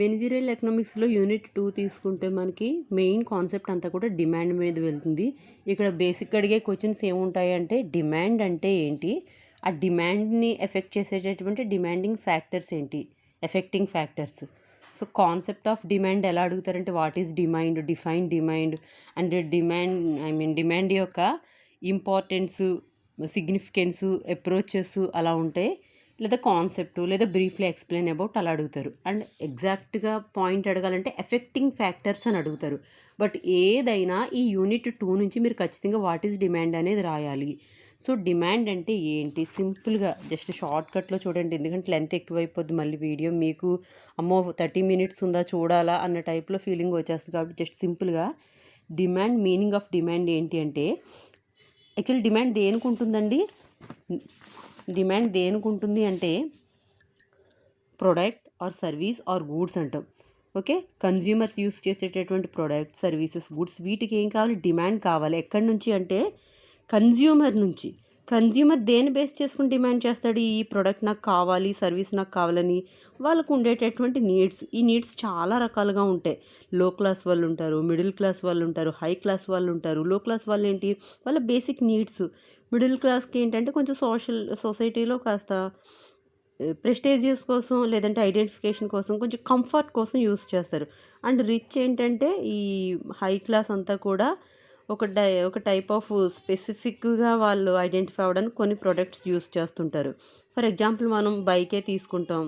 Managerial ఎకనామిక్స్లో unit 2 తీసుకుంటే మనకి main concept అంతా కూడా డిమాండ్ మీద వెళ్తుంది. ఇక్కడ బేసిక్ అడిగే క్వశ్చన్స్ ఏముంటాయంటే డిమాండ్ అంటే ఏంటి, ఆ డిమాండ్ని ఎఫెక్ట్ చేసేటటువంటి డిమాండింగ్ ఫ్యాక్టర్స్ ఏంటి, affecting factors. So concept of demand ఎలా అడుగుతారంటే what is demand, define demand and demand యొక్క ఇంపార్టెన్స్, సిగ్నిఫికెన్స్, అప్రోచెస్ అలా ఉంటాయి. లేదా కాన్సెప్ట్ లేదా బ్రీఫ్లీ ఎక్స్ప్లెయిన్ అబౌట్ అలా అడుగుతారు. అండ్ ఎగ్జాక్ట్గా పాయింట్ అడగాలంటే ఎఫెక్టింగ్ ఫ్యాక్టర్స్ అని అడుగుతారు. బట్ ఏదైనా ఈ యూనిట్ 2 నుంచి మీరు ఖచ్చితంగా వాట్ ఈస్ డిమాండ్ అనేది రాయాలి. సో డిమాండ్ అంటే ఏంటి, సింపుల్గా జస్ట్ షార్ట్ కట్లో చూడండి, ఎందుకంటే లెంత్ ఎక్కువైపోద్ది మళ్ళీ వీడియో మీకు అమ్మో 30 మినిట్స్ ఉందా చూడాలా అన్న టైప్లో ఫీలింగ్ వచ్చేస్తుంది. కాబట్టి జస్ట్ సింపుల్గా డిమాండ్, మీనింగ్ ఆఫ్ డిమాండ్ ఏంటి అంటే యాక్చువల్ డిమాండ్ దేనికి ఉంటుందండి, డిమాండ్ దేనికి ఉంటుంది అంటే product or service or goods అంటాం. ఓకే, కన్జ్యూమర్స్ యూస్ చేసేటటువంటి ప్రొడక్ట్, సర్వీసెస్, గూడ్స్, వీటికి ఏం కావాలి, డిమాండ్ కావాలి. ఎక్కడి నుంచి అంటే కన్జ్యూమర్ నుంచి. కన్జ్యూమర్ దేని బేస్ చేసుకుని డిమాండ్ చేస్తాడు, ఈ ప్రోడక్ట్ నాకు కావాలి, సర్వీస్ నాకు కావాలని. వాళ్ళకు ఉండేటటువంటి నీడ్స్, ఈ నీడ్స్ చాలా రకాలుగా ఉంటాయి. లో క్లాస్ వాళ్ళు ఉంటారు, మిడిల్ క్లాస్ వాళ్ళు ఉంటారు, హై క్లాస్ వాళ్ళు ఉంటారు. లో క్లాస్ వాళ్ళు ఏంటి, వాళ్ళ బేసిక్ నీడ్స్. మిడిల్ క్లాస్కి ఏంటంటే కొంచెం సొసైటీలో కాస్త ప్రెస్టేజియస్ కోసం లేదంటే ఐడెంటిఫికేషన్ కోసం కొంచెం కంఫర్ట్ కోసం యూస్ చేస్తారు. అండ్ రిచ్ ఏంటంటే ఈ హై క్లాస్ అంతా కూడా ఒక టైప్ ఆఫ్ స్పెసిఫిక్గా వాళ్ళు ఐడెంటిఫై అవ్వడానికి కొన్ని ప్రొడక్ట్స్ యూస్ చేస్తుంటారు. ఫర్ ఎగ్జాంపుల్ మనం బైకే తీసుకుంటాం,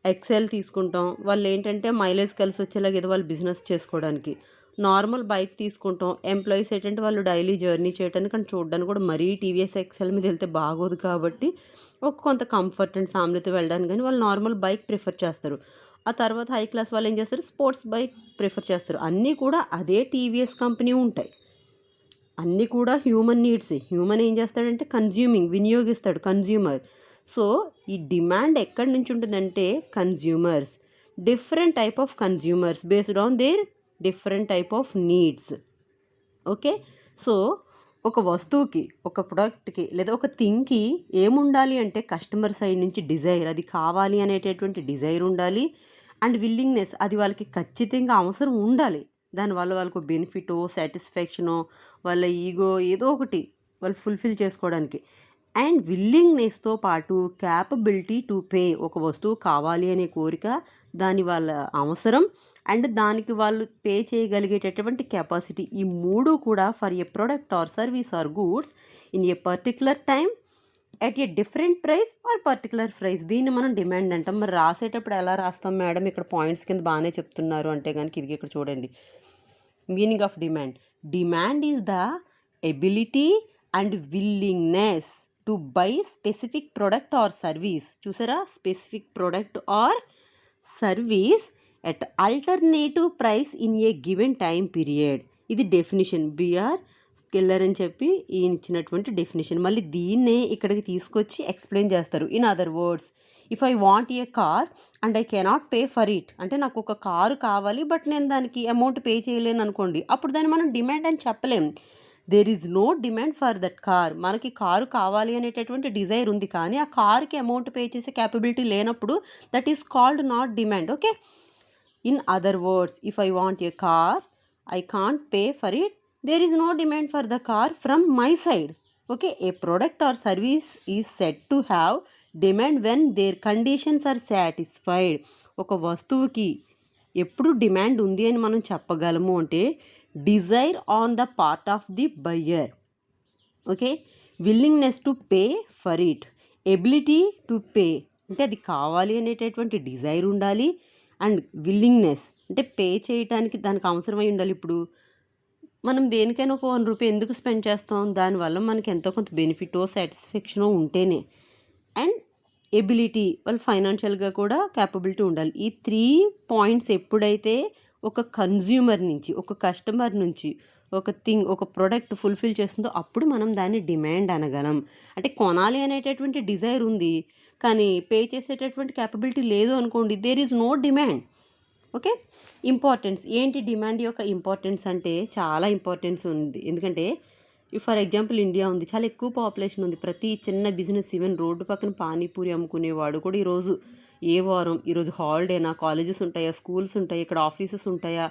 ఎక్సెల్ తీసుకుంటాం. వాళ్ళు ఏంటంటే మైలేజ్ కలిసి వచ్చేలాగా ఏదో వాళ్ళు బిజినెస్ చేసుకోవడానికి. నార్మల్ బైక్ తీసుకుంటాం, ఎంప్లాయీస్ ఏంటంటే వాళ్ళు డైలీ జర్నీ చేయడానికి అండ్ చూడడానికి కూడా మరీ టీవీఎస్ ఎక్సెల్ మీద వెళ్తే బాగోదు కాబట్టి కొంత కంఫర్ట్ అండ్ ఫ్యామిలీతో వెళ్ళడానికి కానీ వాళ్ళు నార్మల్ బైక్ ప్రిఫర్ చేస్తారు. ఆ తర్వాత హై క్లాస్ వాళ్ళు ఏం చేస్తారు, స్పోర్ట్స్ బైక్ ప్రిఫర్ చేస్తారు. అన్నీ కూడా అదే టీవీఎస్ కంపెనీ ఉంటాయి, అన్నీ కూడా హ్యూమన్ నీడ్స్. హ్యూమన్ ఏం చేస్తాడంటే వినియోగిస్తాడు కన్జ్యూమర్. సో ఈ డిమాండ్ ఎక్కడి నుంచి ఉంటుందంటే consumers, different type of consumers based on their different type of needs. Okay, so ఒక వస్తువుకి, ఒక ప్రొడక్ట్కి లేదా ఒక థింగ్కి ఏముండాలి అంటే కస్టమర్ సైడ్ నుంచి డిజైర్, అది కావాలి అనేటటువంటి డిజైర్ ఉండాలి. అండ్ విల్లింగ్నెస్, అది వాళ్ళకి ఖచ్చితంగా అవసరం ఉండాలి. దానివల్ల వాళ్ళకు బెనిఫిటో, సాటిస్ఫాక్షనో, వాళ్ళ ఈగో ఏదో ఒకటి వాళ్ళు ఫుల్ఫిల్ చేసుకోవడానికి. అండ్ విల్లింగ్నెస్తో పాటు క్యాపబిలిటీ టు పే, ఒక వస్తువు కావాలి అనే కోరిక, దాని వాళ్ళ అవసరం అండ్ దానికి వాళ్ళు పే చేయగలిగేటటువంటి కెపాసిటీ, ఈ మూడు కూడా for a product or service or goods in a particular time at a different price or particular price. దీన్ని మనం డిమాండ్ అంటాం. మరి రాసేటప్పుడు ఎలా రాస్తాం మేడం, ఇక్కడ పాయింట్స్ కింద బాగానే చెప్తున్నారు అంటే కనుక ఇది ఇక్కడ చూడండి. Meaning of demand, demand is the ability and willingness to buy specific product or service. చూసారా, specific product or service at alternative price in a given time period. ఇది డెఫినేషన్, బిఆర్ స్కెల్లర్ అని చెప్పి ఈయన ఇచ్చినటువంటి డెఫినేషన్. మళ్ళీ దీన్నే ఇక్కడికి తీసుకొచ్చి ఎక్స్ప్లెయిన్ చేస్తారు. In other words, if I want a car and I cannot pay for it, అంటే నాకు ఒక కారు కావాలి బట్ నేను దానికి అమౌంట్ పే చేయలేను అనుకోండి, అప్పుడు దాన్ని మనం డిమాండ్ అని చెప్పలేం. There is no demand for that car. మనకి కారు కావాలి అనేటటువంటి డిజైర్ ఉంది, కానీ ఆ కార్కి అమౌంట్ పే చేసే క్యాపబిలిటీ లేనప్పుడు that is called not demand. Okay, in other words, if I want a car I can't pay for it, there is no demand for the car from my side. Okay, a product or service is said to have demand when their conditions are satisfied. ఒక వస్తువుకి ఎప్పుడు demand ఉంది అని మనం చెప్పగలము అంటే desire on the part of the buyer. Okay, willingness to pay for it, ability to pay అంటే అది కావాలి అనేటటువంటి డిజైర్ ఉండాలి. అండ్ విల్లింగ్నెస్ అంటే పే చేయటానికి దానికి అవసరమై ఉండాలి. ఇప్పుడు మనం దేనికైనా ఒక 1 రూపాయి ఎందుకు స్పెండ్ చేస్తాం, దానివల్ల మనకి ఎంతో కొంత బెనిఫిటో సాటిస్ఫాక్షనో ఉంటేనే. అండ్ ఎబిలిటీ, వాళ్ళు ఫైనాన్షియల్గా కూడా క్యాపబిలిటీ ఉండాలి. ఈ 3 పాయింట్స్ ఎప్పుడైతే ఒక కన్జ్యూమర్ నుంచి, ఒక కస్టమర్ నుంచి ఒక థింగ్, ఒక ప్రోడక్ట్ ఫుల్ఫిల్ చేస్తుందో అప్పుడు మనం దాన్ని డిమాండ్ అనగలం. అంటే కొనాలి అనేటటువంటి డిజైర్ ఉంది కానీ పే చేసేటటువంటి క్యాపబిలిటీ లేదు అనుకోండి, there is no demand. Okay, importance ఏంటి, డిమాండ్ యొక్క ఇంపార్టెన్స్ అంటే చాలా ఇంపార్టెన్స్ ఉంది. ఎందుకంటే ఫర్ ఎగ్జాంపుల్ ఇండియా ఉంది, చాలా ఎక్కువ పాపులేషన్ ఉంది. ప్రతి చిన్న బిజినెస్, ఈవెన్ రోడ్డు పక్కన పానీపూరి అమ్ముకునేవాడు కూడా ఈరోజు ఏ వారం, ఈరోజు హాలిడేనా, కాలేజెస్ ఉంటాయా, స్కూల్స్ ఉంటాయా, ఇక్కడ ఆఫీసెస్ ఉంటాయా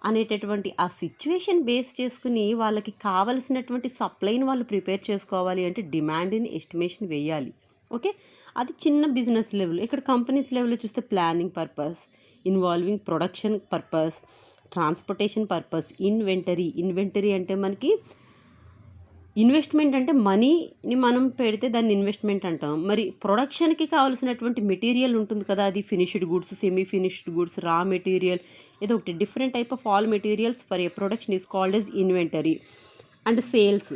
అనేటటువంటి ఆ సిచ్యువేషన్ బేస్ చేసుకుని వాళ్ళకి కావలసినటువంటి సప్లైని వాళ్ళు ప్రిపేర్ చేసుకోవాలి అంటే డిమాండ్ని ఎస్టిమేషన్ వేయాలి. ఓకే, అది చిన్న బిజినెస్ లెవెల్. ఇక్కడ కంపెనీస్ లెవెల్లో చూస్తే planning purpose, involving production purpose, transportation purpose, inventory అంటే మనకి ఇన్వెస్ట్మెంట్ అంటే మనీని మనం పెడితే దాన్ని ఇన్వెస్ట్మెంట్ అంటాం. మరి ప్రొడక్షన్కి కావాల్సినటువంటి మెటీరియల్ ఉంటుంది కదా, అది finished goods, semi finished goods, raw material, ఏదో ఒకటి different type of all materials for a production is called as inventory. And sales,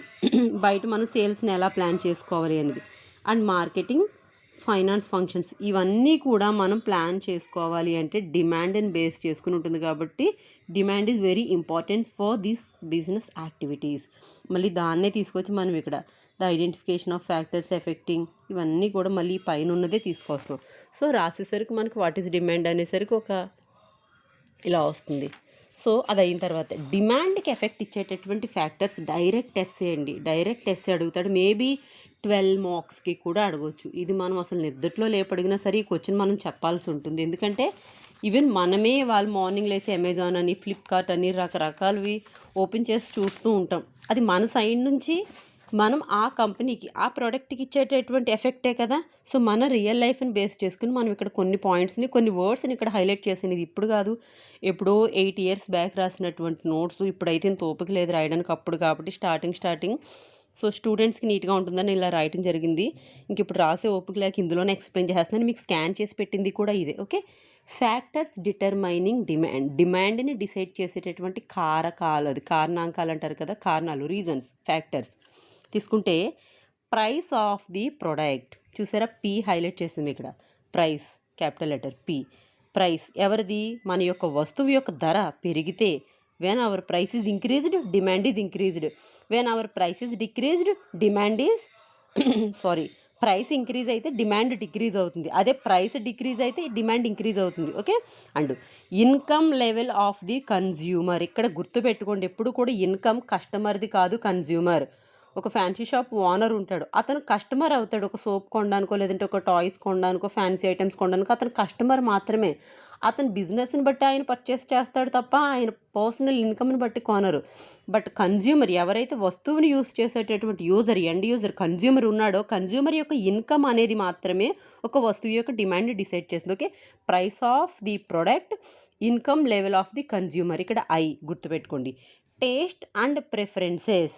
బయట మనం సేల్స్ని ఎలా ప్లాన్ చేసుకోవాలి అనేది. అండ్ మార్కెటింగ్, ఫైనాన్స్ ఫంక్షన్స్, ఇవన్నీ కూడా మనం ప్లాన్ చేసుకోవాలి అంటే డిమాండ్ని బేస్ చేసుకుని ఉంటుంది. కాబట్టి demand is very important for this business activities. మళ్ళీ దాన్నే తీసుకొచ్చి మనం ఇక్కడ the identification of factors effecting, ఇవన్నీ కూడా మళ్ళీ పైన ఉన్నదే తీసుకొస్తాం. సో రాసేసరికి మనకి వాట్ ఈస్ డిమాండ్ అనేసరికి ఒక ఇలా వస్తుంది. సో అది అయిన తర్వాత డిమాండ్కి ఎఫెక్ట్ ఇచ్చేటటువంటి ఫ్యాక్టర్స్ డైరెక్ట్ ఎస్సే అండి. డైరెక్ట్ ఎస్సే అడుగుతాడు, మేబీ 12 మార్క్స్కి కూడా అడగవచ్చు. ఇది మనం అసలు నిద్దట్లో లేపడిగినా సరే ఈ క్వశ్చన్ మనం చెప్పాల్సి ఉంటుంది. ఎందుకంటే ఈవెన్ మనమే వాళ్ళు మార్నింగ్ లేసి అమెజాన్ అని, ఫ్లిప్కార్ట్ అని రకరకాలవి ఓపెన్ చేసి చూస్తూ ఉంటాం. అది మన సైడ్ నుంచి మనం ఆ కంపెనీకి, ఆ ప్రోడక్ట్కి ఇచ్చేటటువంటి ఎఫెక్టే కదా. సో మన రియల్ లైఫ్ని బేస్ చేసుకుని మనం ఇక్కడ కొన్ని పాయింట్స్ని, కొన్ని వర్డ్స్ని ఇక్కడ హైలైట్ చేసాను. ఇది ఇప్పుడు కాదు, ఎప్పుడో 8 years బ్యాక్ రాసినటువంటి నోట్స్. ఇప్పుడైతే ఇంత ఓపిక లేదు రాయడానికి, అప్పుడు కాబట్టి స్టార్టింగ్. సో స్టూడెంట్స్కి నీట్గా ఉంటుందని ఇలా రాయటం జరిగింది. ఇంక ఇప్పుడు రాసే ఓపిక లేక ఇందులోనే ఎక్స్ప్లెయిన్ చేస్తున్నాను. మీకు స్కాన్ చేసి పెట్టింది కూడా ఇదే. ఓకే, ఫ్యాక్టర్స్ డిటర్మైనింగ్ డిమాండ్ని డిసైడ్ చేసేటటువంటి కారణాంకాలు అంటారు కదా, కారణాలు, రీజన్స్, ఫ్యాక్టర్స్ తీసుకుంటే ప్రైస్ ఆఫ్ ది ప్రొడక్ట్ చూసారా, పి హైలైట్ చేసింది ఇక్కడ. Price, capital letter P. Price ఎవరిది, మన యొక్క వస్తువు యొక్క ధర పెరిగితే when our price is increased demand is increased, when our price is decreased demand is price increase అయితే డిమాండ్ డిక్రీజ్ అవుతుంది. అదే ప్రైస్ డిక్రీజ్ అయితే డిమాండ్ ఇంక్రీజ్ అవుతుంది. Okay, and income level of the consumer. ఇక్కడ గుర్తుపెట్టుకోండి, ఎప్పుడు కూడా ఇన్కమ్ కస్టమర్ది కాదు, కన్జ్యూమర్. ఒక ఫ్యాన్సీ షాప్ ఓనర్ ఉంటాడు, అతను కస్టమర్ అవుతాడు. ఒక సోప్ కొనడానికో, లేదంటే ఒక టాయ్స్ కొనడానికో, ఫ్యాన్సీ ఐటమ్స్ కొనడానికో అతను కస్టమర్ మాత్రమే. అతని బిజినెస్ని బట్టి ఆయన పర్చేస్ చేస్తాడు తప్ప ఆయన పర్సనల్ ఇన్కమ్ని బట్టి కొనరు. బట్ కన్జ్యూమర్, ఎవరైతే వస్తువుని యూజ్ చేసేటటువంటి ఎండ్ యూజర్ కన్జ్యూమర్ ఉన్నాడో, కన్జ్యూమర్ యొక్క ఇన్కమ్ అనేది మాత్రమే ఒక వస్తువు యొక్క డిమాండ్ని డిసైడ్ చేస్తుంది. Okay, price of the product, income level of the consumer. ఇక్కడ ఐ గుర్తుపెట్టుకోండి. టేస్ట్ అండ్ ప్రిఫరెన్సెస్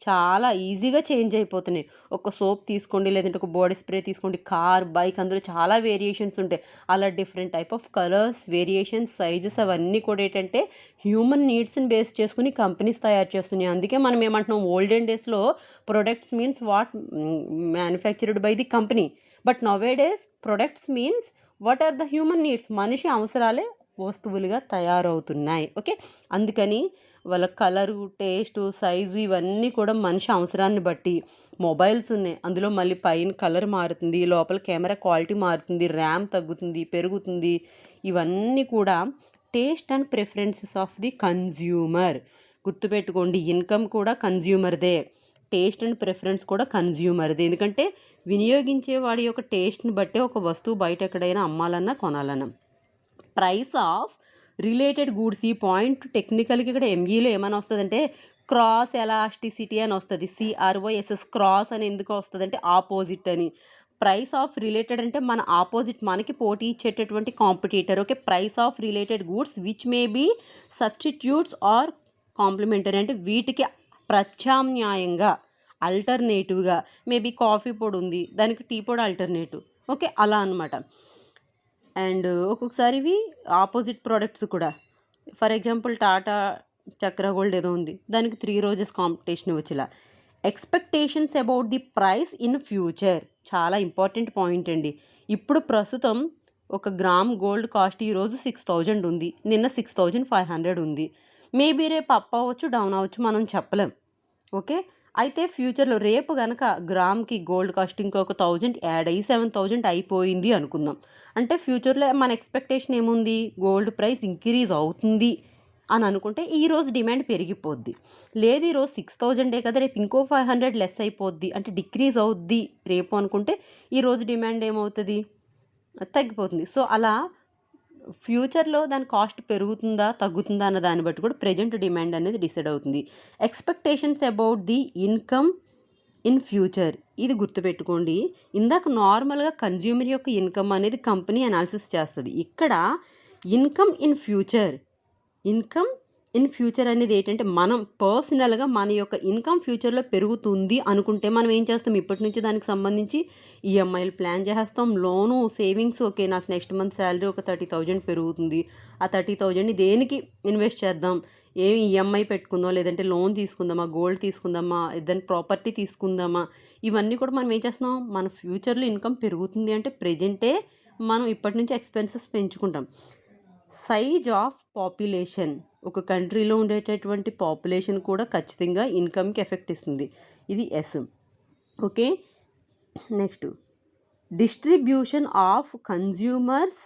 చాలా ఈజీగా చేంజ్ అయిపోతున్నాయి. ఒక సోప్ తీసుకోండి, లేదంటే ఒక బాడీ స్ప్రే తీసుకోండి, కార్, బైక్, అందులో చాలా వేరియేషన్స్ ఉంటాయి. అలా different type of colours, variations, sizes అవన్నీ కూడా ఏంటంటే హ్యూమన్ నీడ్స్ని బేస్ చేసుకుని కంపెనీస్ తయారు చేస్తున్నాయి. అందుకే మనం ఏమంటున్నాం, ఓల్డెన్ డేస్లో products means what manufactured by the company, but nowadays products means what are the human needs, మనిషి అవసరాలే వస్తువులుగా తయారవుతున్నాయి. ఓకే, అందుకని వాళ్ళ కలరు, టేస్టు, సైజు ఇవన్నీ కూడా మనిషి అవసరాన్ని బట్టి. మొబైల్స్ ఉన్నాయి, అందులో మళ్ళీ పైన కలర్ మారుతుంది, లోపల కెమెరా క్వాలిటీ మారుతుంది, ర్యామ్ తగ్గుతుంది, పెరుగుతుంది. ఇవన్నీ కూడా taste and preferences of the consumer. గుర్తుపెట్టుకోండి, ఇన్కమ్ కూడా కన్జ్యూమర్దే, టేస్ట్ అండ్ ప్రిఫరెన్స్ కూడా కన్జ్యూమర్దే. ఎందుకంటే వినియోగించే వాడి యొక్క టేస్ట్ని బట్టే ఒక వస్తువు బయట ఎక్కడైనా అమ్మాలన్నా కొనాలన్నా. ప్రైస్ ఆఫ్ రిలేటెడ్ గూడ్స్, ఈ పాయింట్ టెక్నికల్గా ఇక్కడ ఎంఈలో ఏమైనా వస్తుందంటే క్రాస్ ఎలాస్టిసిటీ అని వస్తుంది. CROSS, క్రాస్ అని ఎందుకు వస్తుంది అంటే ఆపోజిట్ అని. ప్రైస్ ఆఫ్ రిలేటెడ్ అంటే మన ఆపోజిట్, మనకి పోటీ ఇచ్చేటటువంటి competitor. Okay, price of related goods which may be substitutes or complementary, అంటే వీటికి ప్రత్యామ్నాయంగా, అల్టర్నేటివ్గా. మేబీ కాఫీ పొడి ఉంది, దానికి టీ పొడి ఆల్టర్నేటివ్. ఓకే, అలా అనమాట. అండ్ ఒక్కొక్కసారి ఇవి ఆపోజిట్ ప్రోడక్ట్స్ కూడా. ఫర్ ఎగ్జాంపుల్ టాటా చక్ర గోల్డ్ ఏదో ఉంది, దానికి 3 రోజెస్ కాంపిటీషన్ వచ్చేలా. Expectations about the price in future చాలా ఇంపార్టెంట్ పాయింట్ అండి. ఇప్పుడు ప్రస్తుతం ఒక గ్రామ్ గోల్డ్ కాస్ట్ ఈరోజు 6000 ఉంది, నిన్న 6500 ఉంది. మేబీ రేపు అప్ అవ్వచ్చు, డౌన్ అవ్వచ్చు, మనం చెప్పలేం. ఓకే, అయితే ఫ్యూచర్లో రేపు కనుక గ్రామ్కి గోల్డ్ కాస్ట్ ఇంకొక 1000 యాడ్ అయ్యి 7000 అయిపోయింది అనుకుందాం. అంటే ఫ్యూచర్లో మన ఎక్స్పెక్టేషన్ ఏముంది, గోల్డ్ ప్రైస్ ఇంక్రీజ్ అవుతుంది అని అనుకుంటే ఈరోజు డిమాండ్ పెరిగిపోద్ది. లేదు ఈరోజు 6,000 కదా, రేపు ఇంకో 500 లెస్ అయిపోద్ది, అంటే డిక్రీజ్ అవుద్ది రేపు అనుకుంటే ఈరోజు డిమాండ్ ఏమవుతుంది, తగ్గిపోతుంది. సో అలా ఫ్యూచర్లో దాని కాస్ట్ పెరుగుతుందా తగ్గుతుందా అన్న దాన్ని బట్టి కూడా ప్రెజెంట్ డిమాండ్ అనేది డిసైడ్ అవుతుంది. Expectations about the income in future, ఇది గుర్తుపెట్టుకోండి. ఇందాక నార్మల్గా కన్జ్యూమర్ యొక్క ఇన్కమ్ అనేది కంపెనీ అనాలిసిస్ చేస్తుంది. ఇక్కడ ఇన్కమ్ ఇన్ ఫ్యూచర్ అనేది ఏంటంటే మనం పర్సనల్గా మన యొక్క ఇన్కమ్ ఫ్యూచర్లో పెరుగుతుంది అనుకుంటే మనం ఏం చేస్తాం, ఇప్పటి నుంచి దానికి సంబంధించి ఈఎంఐలు ప్లాన్ చేస్తాం, లోను సేవింగ్స్. ఓకే, నాకు నెక్స్ట్ మంత్ శాలరీ ఒక 30,000 పెరుగుతుంది, ఆ 30,000ని దేనికి ఇన్వెస్ట్ చేద్దాం, ఏమి ఈఎంఐ పెట్టుకుందాం, లేదంటే లోన్ తీసుకుందామా, గోల్డ్ తీసుకుందామా, ఏదైనా ప్రాపర్టీ తీసుకుందామా, ఇవన్నీ కూడా మనం ఏం చేస్తున్నాం, మన ఫ్యూచర్లో ఇన్కమ్ పెరుగుతుంది అంటే ప్రెజెంటే మనం ఇప్పటి నుంచి ఎక్స్పెన్సెస్ పెంచుకుంటాం. సైజ్ ఆఫ్ పాపులేషన్, ఒక కంట్రీలో ఉండేటటువంటి పాపులేషన్ కూడా ఖచ్చితంగా ఇన్కమ్కి ఎఫెక్ట్ ఇస్తుంది. ఇది yes. Okay, next distribution of consumers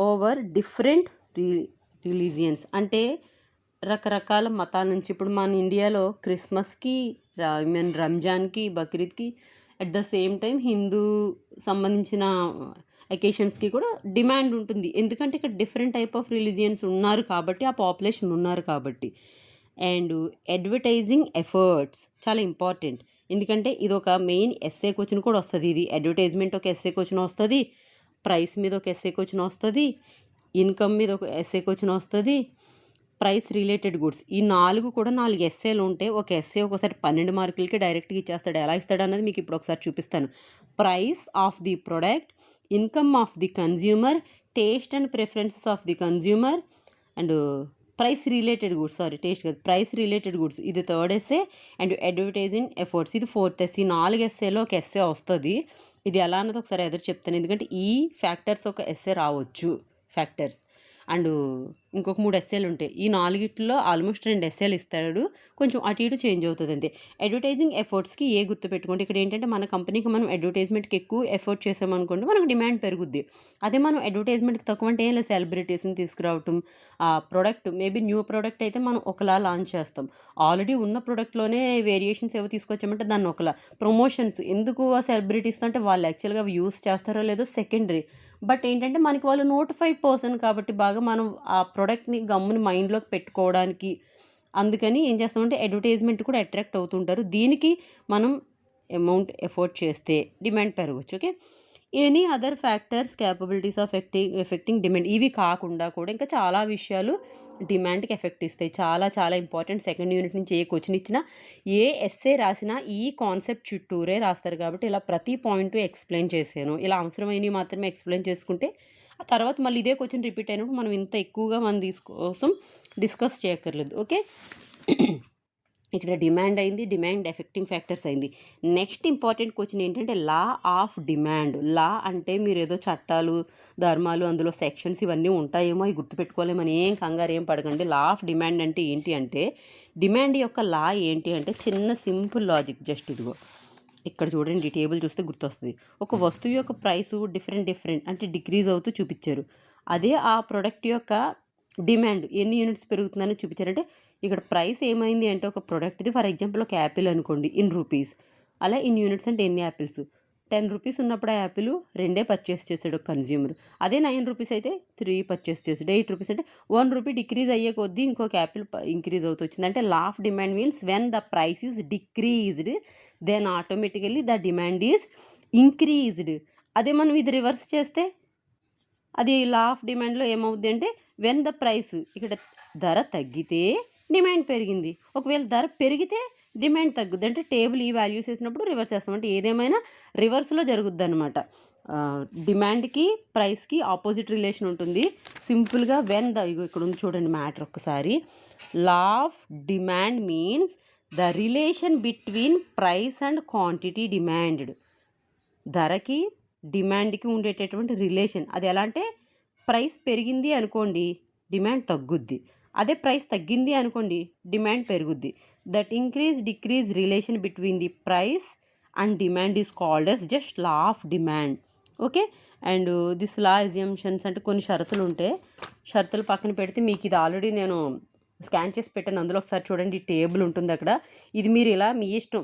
over different religions, అంటే రకరకాల మతాల నుంచి. ఇప్పుడు మన ఇండియాలో క్రిస్మస్కి, రంజాన్కి, బక్రీద్కి, at the same time Hindu సంబంధించిన అకేషన్స్కి కూడా డిమాండ్ ఉంటుంది. ఎందుకంటే ఇక్కడ డిఫరెంట్ టైప్ ఆఫ్ రిలీజియన్స్ ఉన్నారు కాబట్టి, ఆ పాపులేషన్ ఉన్నారు కాబట్టి. అండ్ అడ్వర్టైజింగ్ ఎఫర్ట్స్ చాలా ఇంపార్టెంట్, ఎందుకంటే ఇది ఒక మెయిన్ ఎస్ఏ క్వశ్చన్ కూడా వస్తుంది. ఇది అడ్వర్టైజ్మెంట్ ఒక ఎస్ఏ క్వశ్చన్ వస్తుంది, ప్రైస్ మీద ఒక ఎస్ఏ క్వశ్చన్ వస్తుంది, ఇన్కమ్ మీద ఒక ఎస్ఏ క్వశ్చన్ వస్తుంది, ప్రైస్ రిలేటెడ్ గుడ్స్. ఈ 4 కూడా 4 ఎస్ఏలు ఉంటే ఒక ఎస్ఏ ఒకసారి 12 మార్కులకి డైరెక్ట్గా ఇచ్చేస్తాడు. ఎలా ఇస్తాడు అన్నది మీకు ఇప్పుడు ఒకసారి చూపిస్తాను. Price of the product, income of the consumer, taste and preferences of the consumer, and price related goods, taste కాదు, ప్రైస్ రిలేటెడ్ గుడ్స్, ఇది 3rd SA. And advertising efforts, ఇది 4th ఎస్ఏ. ఈ 4 ఎస్ఏలో ఒక ఎస్ఏ వస్తుంది. ఇది ఎలా అన్నది ఒకసారి ఎదురు చెప్తాను, ఎందుకంటే ఈ ఫ్యాక్టర్స్ ఒక ఎస్ఏ రావచ్చు, ఫ్యాక్టర్స్. అండ్ ఇంకొక 3 ఎస్ఏలు ఉంటాయి. ఈ 4ట్లో ఆల్మోస్ట్ 2 ఎస్ఏలు ఇస్తాడు, కొంచెం అటు ఇటు చేంజ్ అవుతుంది అంతే. అడ్వర్టైజింగ్ ఎఫర్ట్స్కి ఏ గుర్తుపెట్టుకోండి, ఇక్కడ ఏంటంటే మన కంపెనీకి మనం అడ్వర్టైజ్మెంట్కి ఎక్కువ ఎఫర్ట్ చేసామనుకోండి మనకు డిమాండ్ పెరుగుద్ది. అదే మనం అడ్వర్టైజ్మెంట్కి తక్కువ అంటే ఏం లేదు, సెలబ్రిటీస్ని తీసుకురావటం, ఆ ప్రోడక్ట్ మేబీ న్యూ ప్రోడక్ట్ అయితే మనం ఒకలా లాంచ్ చేస్తాం, ఆల్రెడీ ఉన్న ప్రోడక్ట్లోనే వేరియేషన్స్ ఏవో తీసుకొచ్చామంటే దాన్ని ఒకలా. ప్రమోషన్స్ ఎందుకు ఆ సెలబ్రిటీస్తో అంటే వాళ్ళు యాక్చువల్గా అవి యూస్ చేస్తారో లేదో సెకండరీ, బట్ ఏంటంటే మనకి వాళ్ళు నోటిఫైడ్ పర్సన్ కాబట్టి బాగా మనం ఆ ప్రోడక్ట్ని గమ్ముని మైండ్లోకి పెట్టుకోవడానికి, అందుకని ఏం చేస్తామంటే అడ్వర్టైజ్మెంట్ కూడా అట్రాక్ట్ అవుతుంటారు. దీనికి మనం అమౌంట్ ఎఫర్ట్ చేస్తే డిమాండ్ పెరగచ్చు. Okay, any other factors capabilities of affecting demand, ఇవి కాకుండా కూడా ఇంకా చాలా విషయాలు డిమాండ్కి ఎఫెక్ట్ ఇస్తాయి. చాలా చాలా ఇంపార్టెంట్. సెకండ్ యూనిట్ నుంచి ఏ క్వశ్చన్ ఇచ్చినా, ఏ ఎస్సే రాసినా ఈ కాన్సెప్ట్ చుట్టూరే రాస్తారు కాబట్టి ఇలా ప్రతి పాయింట్ ఎక్స్ప్లెయిన్ చేశాను. ఇలా అవసరమైనవి మాత్రమే ఎక్స్ప్లెయిన్ చేసుకుంటే ఆ తర్వాత మళ్ళీ ఇదే క్వశ్చన్ రిపీట్ అయినప్పుడు మనం ఇంత ఎక్కువగా మనం కోసం డిస్కస్ చేయక్కర్లేదు. ఓకే, ఇక్కడ డిమాండ్ అయింది, డిమాండ్ ఎఫెక్టింగ్ ఫ్యాక్టర్స్ అయింది. నెక్స్ట్ ఇంపార్టెంట్ క్వశ్చన్ ఏంటంటే లా ఆఫ్ డిమాండ్. లా అంటే మీరు ఏదో చట్టాలు, ధర్మాలు, అందులో సెక్షన్స్ ఇవన్నీ ఉంటాయేమో, అవి గుర్తుపెట్టుకోలేమని ఏం కంగారు ఏం పడకండి. లా ఆఫ్ డిమాండ్ అంటే ఏంటి అంటే, డిమాండ్ యొక్క లా ఏంటి అంటే చిన్న సింపుల్ లాజిక్. జస్ట్ ఇదిగో ఇక్కడ చూడండి, టేబుల్ చూస్తే గుర్తొస్తుంది. ఒక వస్తువు యొక్క ప్రైస్ డిఫరెంట్ అంటే డిక్రీజ్ అవుతూ చూపించారు. అదే ఆ ప్రోడక్ట్ యొక్క డిమాండ్ ఎన్ని యూనిట్స్ పెరుగుతుందని చూపించారంటే, ఇక్కడ ప్రైస్ ఏమైంది అంటే ఒక ప్రోడక్ట్ది ఫర్ ఎగ్జాంపుల్ ఒక యాపిల్ అనుకోండి ఇన్ రూపీస్, అలా ఇన్ యూనిట్స్ అంటే ఎన్ని యాపిల్స్. 10 రూపీస్ ఉన్నప్పుడు ఆ యాపిల్ 2 పర్చేస్ చేసాడు కన్జ్యూమర్. అదే 9 రూపీస్ అయితే 3 పర్చేస్ చేసాడు. 8 రూపీస్ అంటే 1 రూపీ డిక్రీజ్ అయ్యే కొద్దీ ఇంకొక యాపిల్ ఇంక్రీజ్ అవుతూ వచ్చింది. అంటే law of demand means when the price is decreased then automatically the demand is increased. అదే మనం ఇది రివర్స్ చేస్తే అది లా ఆఫ్ డిమాండ్లో ఏమవుద్ది అంటే వెన్ ద ప్రైస్, ఇక్కడ ధర తగ్గితే డిమాండ్ పెరిగింది, ఒకవేళ ధర పెరిగితే డిమాండ్ తగ్గుద్ది. అంటే టేబుల్ ఈ వాల్యూస్ వేసినప్పుడు రివర్స్ చేస్తాం, అంటే ఏదేమైనా రివర్స్లో జరుగుద్ది అనమాట. డిమాండ్కి ప్రైస్కి ఆపోజిట్ రిలేషన్ ఉంటుంది. సింపుల్గా వెన్ ద, ఇక్కడ ఉంది చూడండి మ్యాటర్ ఒక్కసారి. లా of demand means the relation between price and quantity demanded. ధరకి డిమాండ్కి ఉండేటటువంటి రిలేషన్ అది ఎలా అంటే, ప్రైస్ పెరిగింది అనుకోండి డిమాండ్ తగ్గుద్ది, అదే ప్రైస్ తగ్గింది అనుకోండి డిమాండ్ పెరుగుద్ది. That increase decrease relation between the price and demand is called as just law of demand. Okay, and this law assumptions అంటే కొన్ని షరతులు ఉంటే, షరతులు పక్కన పెడితే మీకు ఇది ఆల్రెడీ నేను స్కాన్ చేసి పెట్టాను, అందులో ఒకసారి చూడండి. ఈ టేబుల్ ఉంటుంది అక్కడ. ఇది మీరు ఇలా మీ ఇష్టం,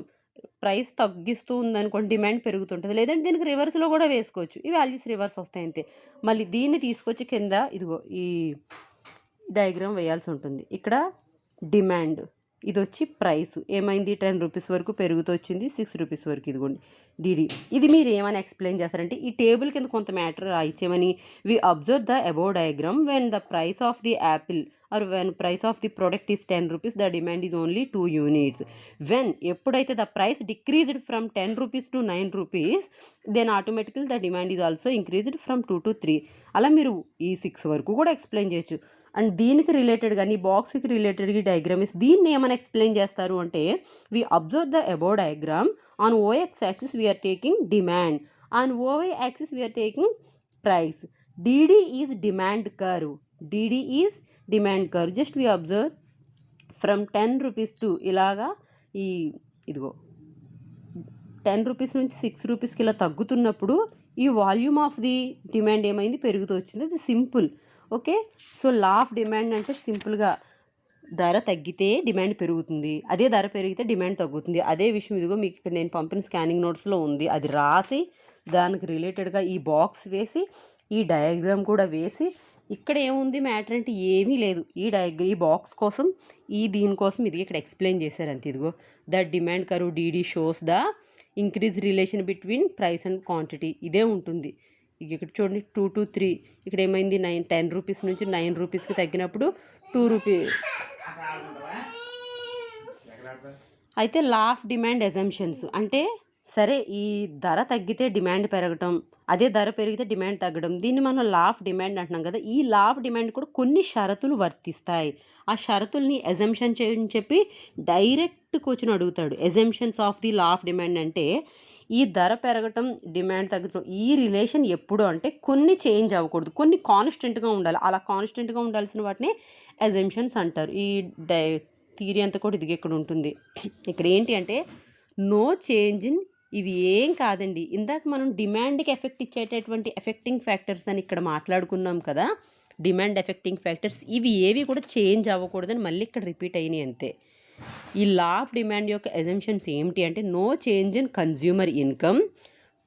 ప్రైస్ తగ్గిస్తూ ఉందనుకోండి డిమాండ్ పెరుగుతుంటుంది, లేదంటే దీనికి రివర్స్లో కూడా వేసుకోవచ్చు. ఈ వాల్యూస్ రివర్స్ వస్తాయి అంతే. మళ్ళీ దీన్ని తీసుకొచ్చి కింద ఇదిగో ఈ డయాగ్రామ్ వేయాల్సి ఉంటుంది. ఇక్కడ డిమాండ్, ఇది వచ్చి ప్రైస్ ఏమైంది 10 రూపీస్ వరకు పెరుగుతూ వచ్చింది, 6 రూపీస్ వరకు ఇదిగోండి డిడి. ఇది మీరు ఏమని ఎక్స్ప్లెయిన్ చేస్తారంటే ఈ టేబుల్ కింద కొంత మ్యాటర్ రాయిచ్చేమని, we observe the above diagram when the price of the apple or when price of the product is 10 rupees the demand is only 2 units. When ఎప్పుడైతే the price decreased from 10 rupees to 9 rupees then automatically the demand is also increased from 2 to 3. అలా మీరు ఈ 6 వరకు కూడా explain చేయొచ్చు. And దీనికి రిలేటెడ్గా ఈ బాక్స్కి రిలేటెడ్గా డయాగ్రామ్ ఇస్ దీన్ని ఏమైనా ఎక్స్ప్లెయిన్ చేస్తారు అంటే, we observe the above diagram on OX axis we are taking demand, on OY axis we are taking price. DD is demand curve, DD is demand curve. Just we observe from 10 rupees to ఇలాగా ఈ ఇదిగో 10 rupees నుంచి 6 రూపీస్కి ఇలా తగ్గుతున్నప్పుడు ఈ volume of the demand ఏమైంది, పెరుగుతూ వచ్చింది. అది simple. Okay, so law of demand అంటే సింపుల్గా ధర తగ్గితే డిమాండ్ పెరుగుతుంది, అదే ధర పెరిగితే డిమాండ్ తగ్గుతుంది. అదే విషయం ఇదిగో మీకు ఇక్కడ నేను పంపిన స్కానింగ్ నోట్స్లో ఉంది. అది రాసి దానికి రిలేటెడ్గా ఈ బాక్స్ వేసి ఈ డయాగ్రామ్ కూడా వేసి, ఇక్కడ ఏముంది మ్యాటర్ అంటే ఏమీ లేదు. ఈ బాక్స్ కోసం దీనికోసం ఇది ఇక్కడ ఎక్స్ప్లెయిన్ చేశారు అంతే. ఇదిగో the demand curve DD shows the increase relation between price and quantity, ఇదే ఉంటుంది. ఇక్కడ చూడండి 2 to 3, ఇక్కడ ఏమైంది 10 రూపీస్ నుంచి 9 రూపీస్కి తగ్గినప్పుడు 2 రూపీస్. అయితే లా ఆఫ్ డిమాండ్ అజంప్షన్స్ అంటే, సరే ఈ ధర తగ్గితే డిమాండ్ పెరగటం, అదే ధర పెరిగితే డిమాండ్ తగ్గడం, దీన్ని మనం లా ఆఫ్ డిమాండ్ అంటున్నాం కదా. ఈ లా ఆఫ్ డిమాండ్ కూడా కొన్ని షరతులు వర్తిస్తాయి. ఆ షరతుల్ని అజంప్షన్ చేయని చెప్పి డైరెక్ట్ క్వశ్చన్ అడుగుతాడు. Assumptions of the law of demand అంటే, ఈ ధర పెరగటం డిమాండ్ తగ్గటం ఈ రిలేషన్ ఎప్పుడు అంటే కొన్ని చేంజ్ అవ్వకూడదు, కొన్ని కాన్స్టెంట్గా ఉండాలి. అలా కాన్స్టెంట్గా ఉండాల్సిన వాటిని అజంప్షన్స్ అంటారు. ఈ థియరీ అంతా కూడా ఇది ఇక్కడ ఉంటుంది. ఇక్కడ ఏంటి అంటే నో చేంజ్ ఇన్, ఇవి ఏం కాదండి. ఇందాక మనం డిమాండ్కి ఎఫెక్ట్ ఇచ్చేటటువంటి ఎఫెక్టింగ్ ఫ్యాక్టర్స్ అని ఇక్కడ మాట్లాడుకున్నాం కదా, డిమాండ్ ఎఫెక్టింగ్ ఫ్యాక్టర్స్, ఇవి ఏవి కూడా చేంజ్ అవ్వకూడదని మళ్ళీ ఇక్కడ రిపీట్ అయినాయి అంతే. ఈ లా ఆఫ్ డిమాండ్ యొక్క అజంప్షన్స్ ఏమిటి అంటే, no change in consumer income,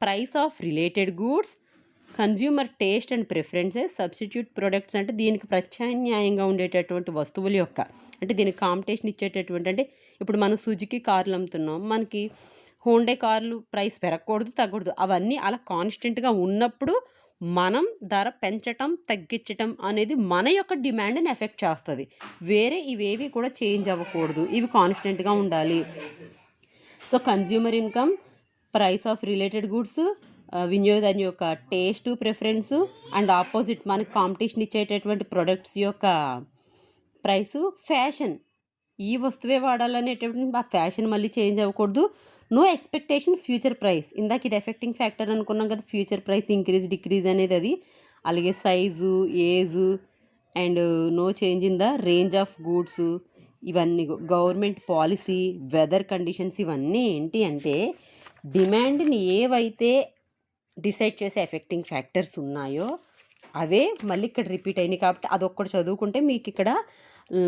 price of related goods, consumer taste and preferences, substitute products అంటే దీనికి ప్రత్యామ్నాయంగా ఉండేటటువంటి వస్తువుల యొక్క, అంటే దీనికి కాంపిటీషన్ ఇచ్చేటటువంటి, అంటే ఇప్పుడు మనం సుజుకి కార్లు అమ్ముతున్నాం, మనకి హోండా కార్లు ప్రైస్ పెరగకూడదు తగ్గకూడదు, అవన్నీ అలా కాన్స్టెంట్గా ఉన్నప్పుడు మనం ధర పెంచటం తగ్గించటం అనేది మన యొక్క డిమాండ్ని ఎఫెక్ట్ చేస్తుంది. వేరే ఇవేవి కూడా చేంజ్ అవ్వకూడదు, ఇవి కాన్స్టెంట్గా ఉండాలి. So consumer income, price of related goods, వినియోగదారుని యొక్క టేస్ట్ ప్రిఫరెన్స్, అండ్ ఆపోజిట్ మనకి కాంపిటీషన్ ఇచ్చేటటువంటి ప్రొడక్ట్స్ యొక్క ప్రైసు, ఫ్యాషన్, ఈ వస్తువే వాడాలనేటటువంటి ఆ ఫ్యాషన్ మళ్ళీ చేంజ్ అవ్వకూడదు. నో ఎక్స్పెక్టేషన్ ఫ్యూచర్ ప్రైస్, ఇందాక ఇది ఎఫెక్టింగ్ ఫ్యాక్టర్ అనుకున్నాం కదా, ఫ్యూచర్ ప్రైస్ ఇంక్రీజ్ డిక్రీజ్ అనేది అది. అలాగే size, age, and no change in the range of goods, ఇవన్నీ గవర్నమెంట్ పాలసీ, వెదర్ కండిషన్స్, ఇవన్నీ ఏంటి అంటే డిమాండ్ని ఏవైతే డిసైడ్ చేసే ఎఫెక్టింగ్ ఫ్యాక్టర్స్ ఉన్నాయో అవే మళ్ళీ ఇక్కడ రిపీట్ అయినాయి. కాబట్టి అదొక్కటి చదువుకుంటే మీకు ఇక్కడ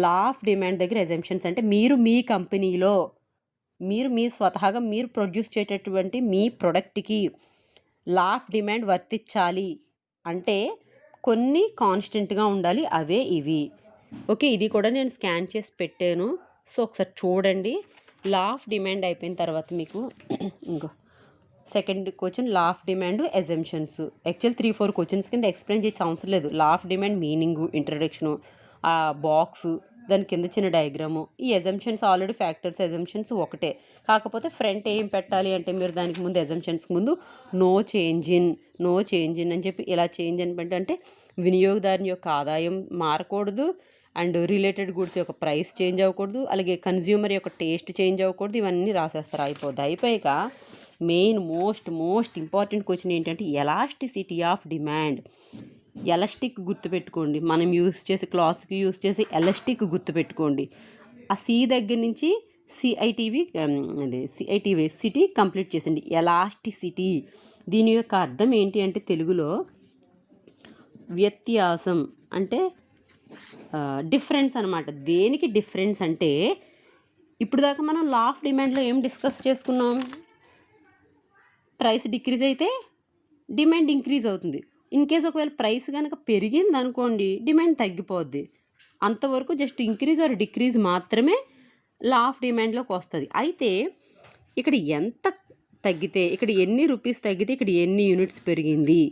లా ఆఫ్ డిమాండ్ దగ్గర అజంప్షన్స్ అంటే, మీరు మీ కంపెనీలో మీ స్వతహాగా మీరు ప్రొడ్యూస్ చేసేటటువంటి మీ ప్రొడక్ట్కి లా ఆఫ్ డిమాండ్ వర్తించాలి అంటే కొన్ని కాన్స్టెంట్గా ఉండాలి, అవే ఇవి. ఓకే, ఇది కూడా నేను స్కాన్ చేసి పెట్టాను, సో ఒకసారి చూడండి. లా ఆఫ్ డిమాండ్ అయిపోయిన తర్వాత మీకు ఇంకో second question law of demand assumptions. Actual 3-4 questions కింద ఎక్స్ప్లెయిన్ చేసే అవసరం లేదు. లా ఆఫ్ డిమాండ్ మీనింగు, ఇంట్రడక్షను, ఆ బాక్సు, దాని కింద చిన్న డయాగ్రాము, ఈ అజంప్షన్స్ ఆల్రెడీ ఫ్యాక్టర్స్ అజంప్షన్స్ ఒకటే, కాకపోతే ఫ్రంట్ ఏం పెట్టాలి అంటే మీరు దానికి ముందు అజంప్షన్స్కి ముందు నో చేంజ్ ఇన్ అని చెప్పి ఇలా చేంజ్ అని అంటే వినియోగదారుని యొక్క ఆదాయం మారకూడదు, అండ్ రిలేటెడ్ గుడ్స్ యొక్క ప్రైస్ చేంజ్ అవ్వకూడదు, అలాగే కన్జ్యూమర్ యొక్క టేస్ట్ చేంజ్ అవ్వకూడదు, ఇవన్నీ రాసేస్తారు. అయిపోయాక మెయిన్ మోస్ట్ ఇంపార్టెంట్ క్వశ్చన్ ఏంటంటే ఎలాస్టిసిటీ ఆఫ్ డిమాండ్. ఎలాస్టిక్ గుర్తుపెట్టుకోండి, మనం యూస్ చేసే క్లాత్స్కి యూస్ చేసే ఎలాస్టిక్ గుర్తుపెట్టుకోండి. ఆ సి దగ్గర నుంచి సిఐటివి సిటీ కంప్లీట్ చేసండి. ఎలాస్టిసిటీ దీని యొక్క అర్థం ఏంటి అంటే తెలుగులో వ్యత్యాసం, అంటే డిఫరెన్స్ అనమాట. దేనికి డిఫరెన్స్ అంటే ఇప్పుడు దాకా మనం లా ఆఫ్ డిమాండ్లో ఏం డిస్కస్ చేసుకున్నాం? ప్రైస్ డిక్రీజ్ అయితే డిమాండ్ ఇంక్రీజ్ అవుతుంది. ఇన్ కేస్ ఒకవేళ ప్రైస్ కనుక పెరిగింది అనుకోండి, డిమాండ్ తగ్గిపోద్ది. అంతవరకు జస్ట్ ఇంక్రీజ్ ఆర్ డిక్రీజ్ మాత్రమే లా ఆఫ్ డిమాండ్లోకి వస్తుంది. అయితే ఇక్కడ ఎంత తగ్గితే, ఇక్కడ ఎన్ని రూపీస్ తగ్గితే ఇక్కడ ఎన్ని యూనిట్స్ పెరిగింది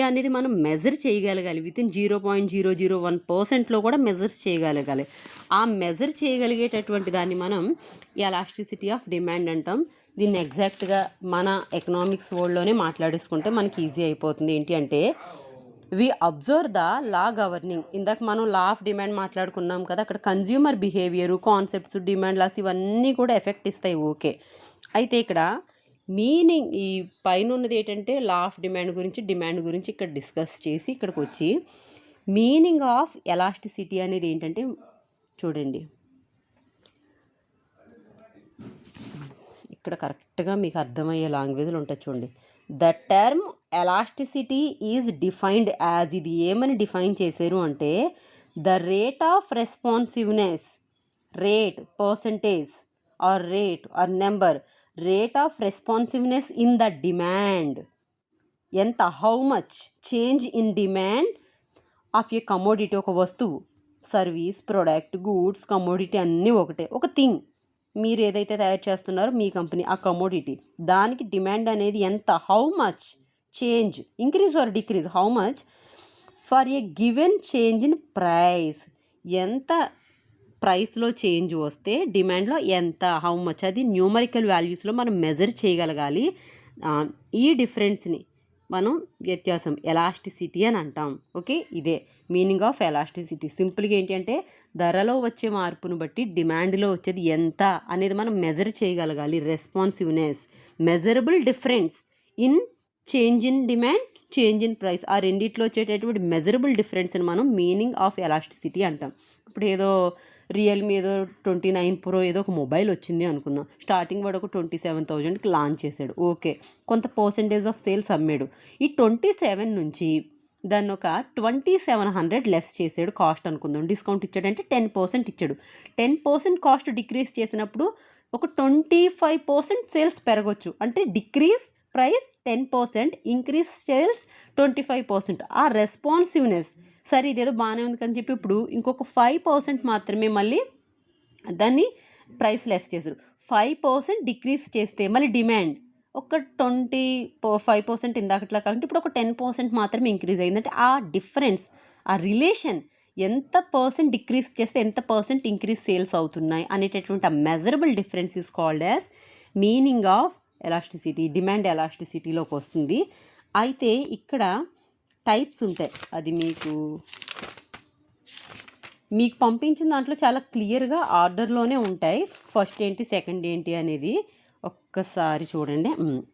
అనేది మనం మెజర్ చేయగలగాలి. వితిన్ 0.001%లో కూడా మెజర్స్ చేయగలగాలి. ఆ మెజర్ చేయగలిగేటటువంటి దాన్ని మనం ఎలాస్టిసిటీ ఆఫ్ డిమాండ్ అంటాం. దీన్ని ఎగ్జాక్ట్గా మన ఎకనామిక్స్ వరల్డ్లోనే మాట్లాడేసుకుంటే మనకి ఈజీ అయిపోతుంది. ఏంటి అంటే we observe the law governing. ఇందాక మనం లా ఆఫ్ డిమాండ్ మాట్లాడుకున్నాం కదా, అక్కడ consumer behaviour, concepts, demand laws ఇవన్నీ కూడా ఎఫెక్ట్ ఇస్తాయి. ఓకే, అయితే ఇక్కడ మీనింగ్ ఈ పైన ఉన్నది ఏంటంటే లా ఆఫ్ డిమాండ్ గురించి, డిమాండ్ గురించి ఇక్కడ డిస్కస్ చేసి ఇక్కడికి వచ్చి మీనింగ్ ఆఫ్ ఎలాస్టిసిటీ అనేది ఏంటంటే చూడండి, ఇక్కడ కరెక్ట్గా మీకు అర్థమయ్యే లాంగ్వేజ్లో ఉంటుంది చూడండి. The term elasticity is defined as, ఇది ఏమని డిఫైన్ చేశారు అంటే the rate of responsiveness, rate, percentage or rate or number, rate of responsiveness in the demand. ఎంత, how much change in demand of a commodity, ఒక వస్తువు, service, product, goods, commodity అన్నీ ఒకటే, ఒక థింగ్ మీరు ఏదైతే తయారు చేస్తున్నారో మీ కంపెనీ, ఆ కమోడిటీ, దానికి డిమాండ్ అనేది ఎంత, how much change, increase or decrease, how much for a given change in price, ఎంత ప్రైస్లో చేంజ్ వస్తే డిమాండ్లో ఎంత, హౌ మచ్, అది న్యూమరికల్ వాల్యూస్లో మనం మెజర్ చేయగలగాలి. ఈ డిఫరెన్స్ని మనం వ్యత్యాసం ఎలాస్టిసిటీ అని అంటాం. ఓకే, ఇదే మీనింగ్ ఆఫ్ ఎలాస్టిసిటీ. సింపుల్గా ఏంటి అంటే ధరలో వచ్చే మార్పును బట్టి డిమాండ్లో వచ్చేది ఎంత అనేది మనం మెజర్ చేయగలగాలి. Responsiveness, measurable difference in change in demand, change in price, ఆ రెండిట్లో వచ్చేటటువంటి మెజరబుల్ డిఫరెన్స్ని మనం మీనింగ్ ఆఫ్ ఎలాస్టిసిటీ అంటాం. ఇప్పుడు ఏదో రియల్మీ ఏదో 29 Pro ఏదో ఒక మొబైల్ వచ్చింది అనుకుందాం, స్టార్టింగ్ వాడు ఒక 27,000కి లాంచ్ చేశాడు. ఓకే, కొంత పర్సంటేజ్ ఆఫ్ సేల్స్ అమ్మాడు. ఈ 27 నుంచి దాన్ని ఒక 2700 లెస్ చేసాడు కాస్ట్ అనుకుందాం, డిస్కౌంట్ ఇచ్చాడంటే 10% ఇచ్చాడు. 10% కాస్ట్ డిక్రీజ్ చేసినప్పుడు ఒక 25% సేల్స్ పెరగచ్చు. అంటే డిక్రీజ్ ప్రైస్ 10%, ఇంక్రీజ్ సేల్స్ 25%. ఆ రెస్పాన్సివ్నెస్, సరే ఇదేదో బాగానే ఉంది కానీ చెప్పి ఇప్పుడు ఇంకొక 5% మాత్రమే మళ్ళీ దాన్ని ప్రైస్ లెస్ చేశారు. 5% డిక్రీజ్ చేస్తే మళ్ళీ డిమాండ్ ఒక 25% ఇందాకట్లా కాకుండా ఇప్పుడు ఒక 10% మాత్రమే ఇంక్రీజ్ అయిందంటే ఆ డిఫరెన్స్, ఆ రిలేషన్, ఎంత పర్సెంట్ డిక్రీజ్ చేస్తే ఎంత పర్సెంట్ ఇంక్రీజ్ సేల్స్ అవుతున్నాయి అనేటటువంటి ఆ measurable difference is called as meaning of elasticity. Demand ఎలాస్టిసిటీలోకి వస్తుంది. అయితే ఇక్కడ టైప్స్ ఉంటాయి, అది మీకు పంపించిన దాంట్లో చాలా క్లియర్గా ఆర్డర్లోనే ఉంటాయి. ఫస్ట్ ఏంటి, సెకండ్ ఏంటి అనేది ఒక్కసారి చూడండి.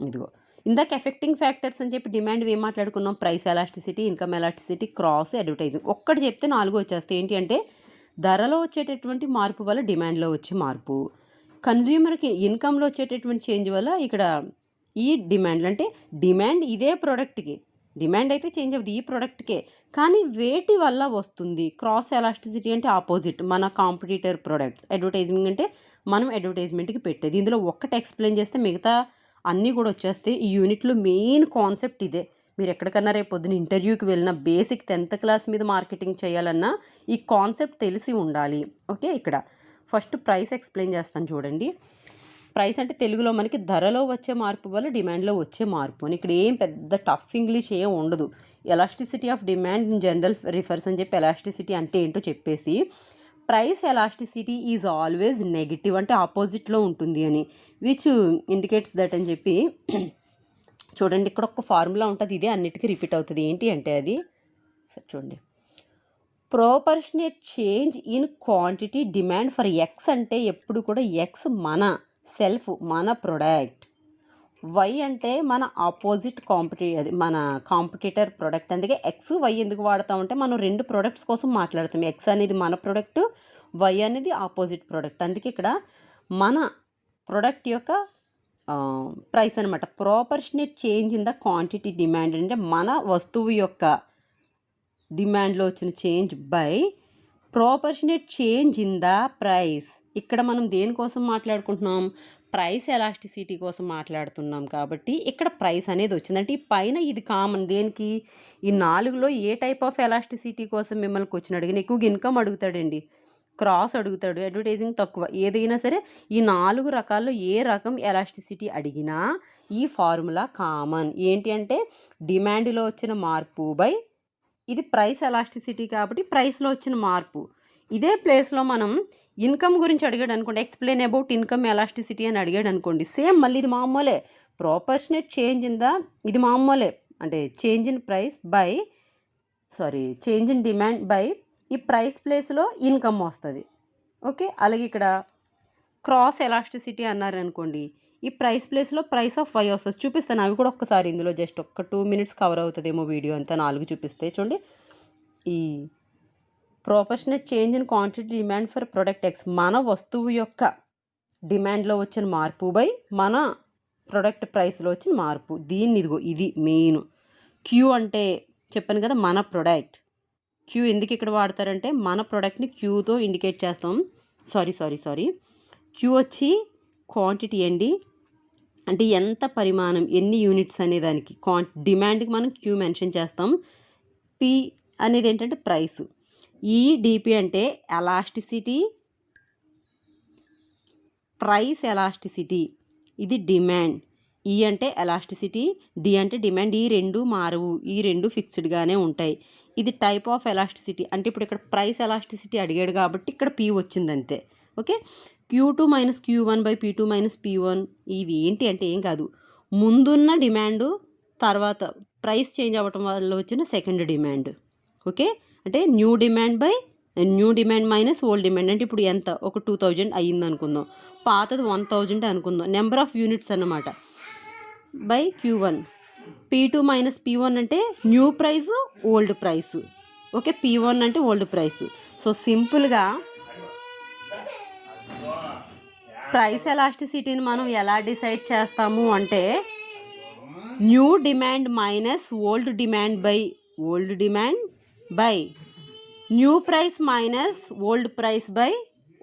ఇదిగో ఇందాక ఎఫెక్టింగ్ ఫ్యాక్టర్స్ అని చెప్పి డిమాండ్ ఏం మాట్లాడుకున్నాం, price elasticity, income elasticity, cross, advertising. ఒక్కటి చెప్తే 4 వచ్చేస్తాయి. ఏంటి అంటే ధరలో వచ్చేటటువంటి మార్పు వల్ల డిమాండ్లో వచ్చే మార్పు, కన్జ్యూమర్కి ఇన్కమ్లో వచ్చేటటువంటి చేంజ్ వల్ల ఇక్కడ ఈ డిమాండ్లు, అంటే డిమాండ్ ఇదే ప్రోడక్ట్కి, డిమాండ్ అయితే చేంజ్ అవుతుంది ఈ ప్రోడక్ట్కే, కానీ వేటి వల్ల వస్తుంది. క్రాస్ ఎలాస్టిసిటీ అంటే ఆపోజిట్, మన కాంపిటీటర్ ప్రోడక్ట్స్. అడ్వర్టైజింగ్ అంటే మనం అడ్వర్టైజ్మెంట్కి పెట్టేది. ఇందులో ఒక్కటి ఎక్స్ప్లెయిన్ చేస్తే మిగతా అన్నీ కూడా వచ్చేస్తాయి. ఈ యూనిట్లో మెయిన్ కాన్సెప్ట్ ఇదే. మీరు ఎక్కడికన్నా రేపు పొద్దున ఇంటర్వ్యూకి వెళ్ళిన బేసిక్ 10th క్లాస్ మీద మార్కెటింగ్ చేయాలన్నా ఈ కాన్సెప్ట్ తెలిసి ఉండాలి. ఓకే, ఇక్కడ ఫస్ట్ ప్రైస్ ఎక్స్ప్లెయిన్ చేస్తాను చూడండి. ప్రైస్ అంటే తెలుగులో మనకి ధరలో వచ్చే మార్పు వల్ల డిమాండ్లో వచ్చే మార్పు అని. ఇక్కడ ఏం పెద్ద టఫ్ ఇంగ్లీష్ ఏం ఉండదు. Elasticity of demand in general refers అని చెప్పి ఎలాస్టిసిటీ అంటే ఏంటో చెప్పేసి, price elasticity is always negative, అంటే ఆపోజిట్లో ఉంటుంది అని, విచ్ ఇండికేట్స్ దట్ అని చెప్పి చూడండి. ఇక్కడ ఒక ఫార్ములా ఉంటుంది, ఇదే అన్నిటికీ రిపీట్ అవుతుంది. ఏంటి అంటే అది సరే చూడండి, proportionate change in quantity demand for X అంటే ఎప్పుడు కూడా ఎక్స్ మన సెల్ఫ్, మన ప్రొడక్ట్, వై అంటే మన ఆపోజిట్ అది మన కాంపిటీటర్ ప్రోడక్ట్. అందుకే ఎక్స్ వై ఎందుకు వాడతామంటే మనం 2 ప్రోడక్ట్స్ కోసం మాట్లాడతాం. ఎక్స్ అనేది మన ప్రోడక్ట్, వై అనేది ఆపోజిట్ ప్రోడక్ట్. అందుకే ఇక్కడ మన ప్రోడక్ట్ యొక్క ప్రైస్ అనమాట. Proportionate change in the quantity demand అంటే మన వస్తువు యొక్క డిమాండ్లో వచ్చిన change by proportionate change in the price. ఇక్కడ మనం దేనికోసం మాట్లాడుకుంటున్నాం, ప్రైస్ ఎలాస్టిసిటీ కోసం మాట్లాడుతున్నాం కాబట్టి ఇక్కడ ప్రైస్ అనేది వచ్చింది. అంటే ఈ పైన ఇది కామన్ దేనికి, ఈ 4లో ఏ టైప్ ఆఫ్ ఎలాస్టిసిటీ కోసం మిమ్మల్ని క్వశ్చన్ అడిగిన ఎక్కువగా ఇన్కమ్ అడుగుతాడండి, క్రాస్ అడుగుతాడు, అడ్వర్టైజింగ్ తక్కువ, ఏదైనా సరే ఈ 4 రకాల్లో ఏ రకం ఎలాస్టిసిటీ అడిగినా ఈ ఫార్ములా కామన్. ఏంటి అంటే డిమాండ్లో వచ్చిన మార్పు బై ఇది ప్రైస్ ఎలాస్టిసిటీ కాబట్టి ప్రైస్లో వచ్చిన మార్పు. ఇదే ప్లేస్లో మనం ఇన్కమ్ గురించి అడిగాడు అనుకోండి, ఎక్స్ప్లెయిన్ అబౌట్ ఇన్కమ్ ఎలాస్టిసిటీ అని అడిగాడు అనుకోండి, సేమ్ మళ్ళీ ఇది మామూలే, ప్రోపర్షనేట్ చేంజ్ ఇన్ ద, ఇది మామూలే, అంటే change in price by change in demand by ఈ ప్రైస్ ప్లేస్లో ఇన్కమ్ వస్తుంది. ఓకే, అలాగే ఇక్కడ క్రాస్ ఎలాస్టిసిటీ అన్నారనుకోండి, ఈ ప్రైస్ ప్లేస్లో ప్రైస్ ఆఫ్ వై వస్తుంది. చూపిస్తాను అవి కూడా ఒక్కసారి, ఇందులో జస్ట్ ఒక 2 minutes కవర్ అవుతుందేమో వీడియో అంతా, 4 చూపిస్తే చూడండి. ఈ proportionate change in quantity demand for product X, మన వస్తువు యొక్క డిమాండ్లో వచ్చిన మార్పు బై మన ప్రొడక్ట్ ప్రైస్లో వచ్చిన మార్పు. దీన్ని ఇదిగో ఇది మెయిన్. క్యూ అంటే చెప్పాను కదా మన ప్రొడక్ట్. క్యూ ఎందుకు ఇక్కడ వాడతారంటే మన ప్రోడక్ట్ని క్యూతో ఇండికేట్ చేస్తాం. సారీ క్యూ వచ్చి క్వాంటిటీ అండి, అంటే ఎంత పరిమాణం, ఎన్ని యూనిట్స్ అనే దానికి డిమాండ్కి మనం క్యూ మెన్షన్ చేస్తాం. పి అనేది ఏంటంటే ప్రైస్. డిపి అంటే ఎలాస్టిసిటీ, ప్రైస్ ఎలాస్టిసిటీ, ఇది డిమాండ్. ఈ అంటే ఎలాస్టిసిటీ, డి అంటే డిమాండ్. ఈ రెండు మారవు, ఈ రెండు ఫిక్స్డ్గానే ఉంటాయి. ఇది టైప్ ఆఫ్ ఎలాస్టిసిటీ. అంటే ఇప్పుడు ఇక్కడ ప్రైస్ ఎలాస్టిసిటీ అడిగాడు కాబట్టి ఇక్కడ పి వచ్చింది అంతే. Okay, Q2 minus Q1 by P2 minus P1. ఇవి ఏంటి అంటే ఏం కాదు, ముందున్న డిమాండు తర్వాత ప్రైస్ చేంజ్ అవ్వటం వల్ల వచ్చిన సెకండ్ డిమాండ్. ఓకే, అంటే new demand minus old demand. అంటే ఇప్పుడు ఎంత, ఒక 2000 అయ్యింది అనుకుందాం, పాతది 1000 అనుకుందాం, నెంబర్ ఆఫ్ యూనిట్స్ అన్నమాట, by Q1. P2 minus P1 అంటే new price old price. Okay, P1 అంటే ఓల్డ్ ప్రైస్. సో సింపుల్గా ప్రైస్ ఎలాస్టిసిటీని మనం ఎలా డిసైడ్ చేస్తాము అంటే new demand minus old demand by new price minus old price by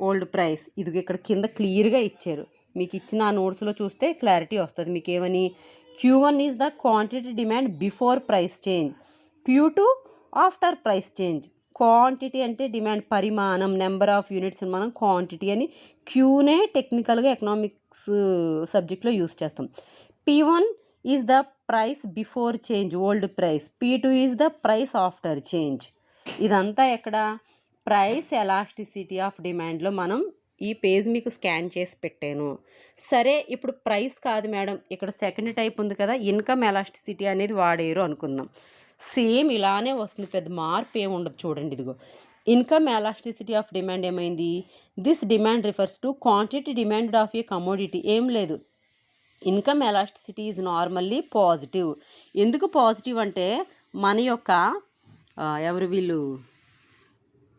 old price. ఇది ఇక్కడ కింద క్లియర్గా ఇచ్చారు, మీకు ఇచ్చిన నోట్స్లో చూస్తే క్లారిటీ వస్తుంది మీకు. ఏమని, Q1 is the quantity demand before price change, Q2 after price change. Quantity అంటే డిమాండ్ పరిమాణం, నెంబర్ ఆఫ్ యూనిట్స్ మనం క్వాంటిటీ అని క్యూనే టెక్నికల్గా ఎకనామిక్స్ సబ్జెక్ట్లో యూస్ చేస్తాం. P1 is the price before change old price, P2 is the price after change. ఇదంతా ఎక్కడ price elasticity of డిమాండ్లో మనం ఈ పేజ్ మీకు స్కాన్ చేసి పెట్టాను. సరే, ఇప్పుడు ప్రైస్ కాదు మేడం, ఇక్కడ సెకండ్ టైప్ ఉంది కదా ఇన్కమ్ ఎలాస్టిసిటీ అనేది వాడేరు అనుకుందాం. సేమ్ ఇలానే వస్తుంది, పెద్ద మార్పు ఏమి ఉండదు. చూడండి ఇదిగో ఇన్కమ్ ఎలాస్టిసిటీ ఆఫ్ డిమాండ్ ఏమైంది, this demand refers to quantity demand of a commodity. ఏం లేదు, income elasticity is normally positive. ఎందుకు పాజిటివ్ అంటే మన యొక్క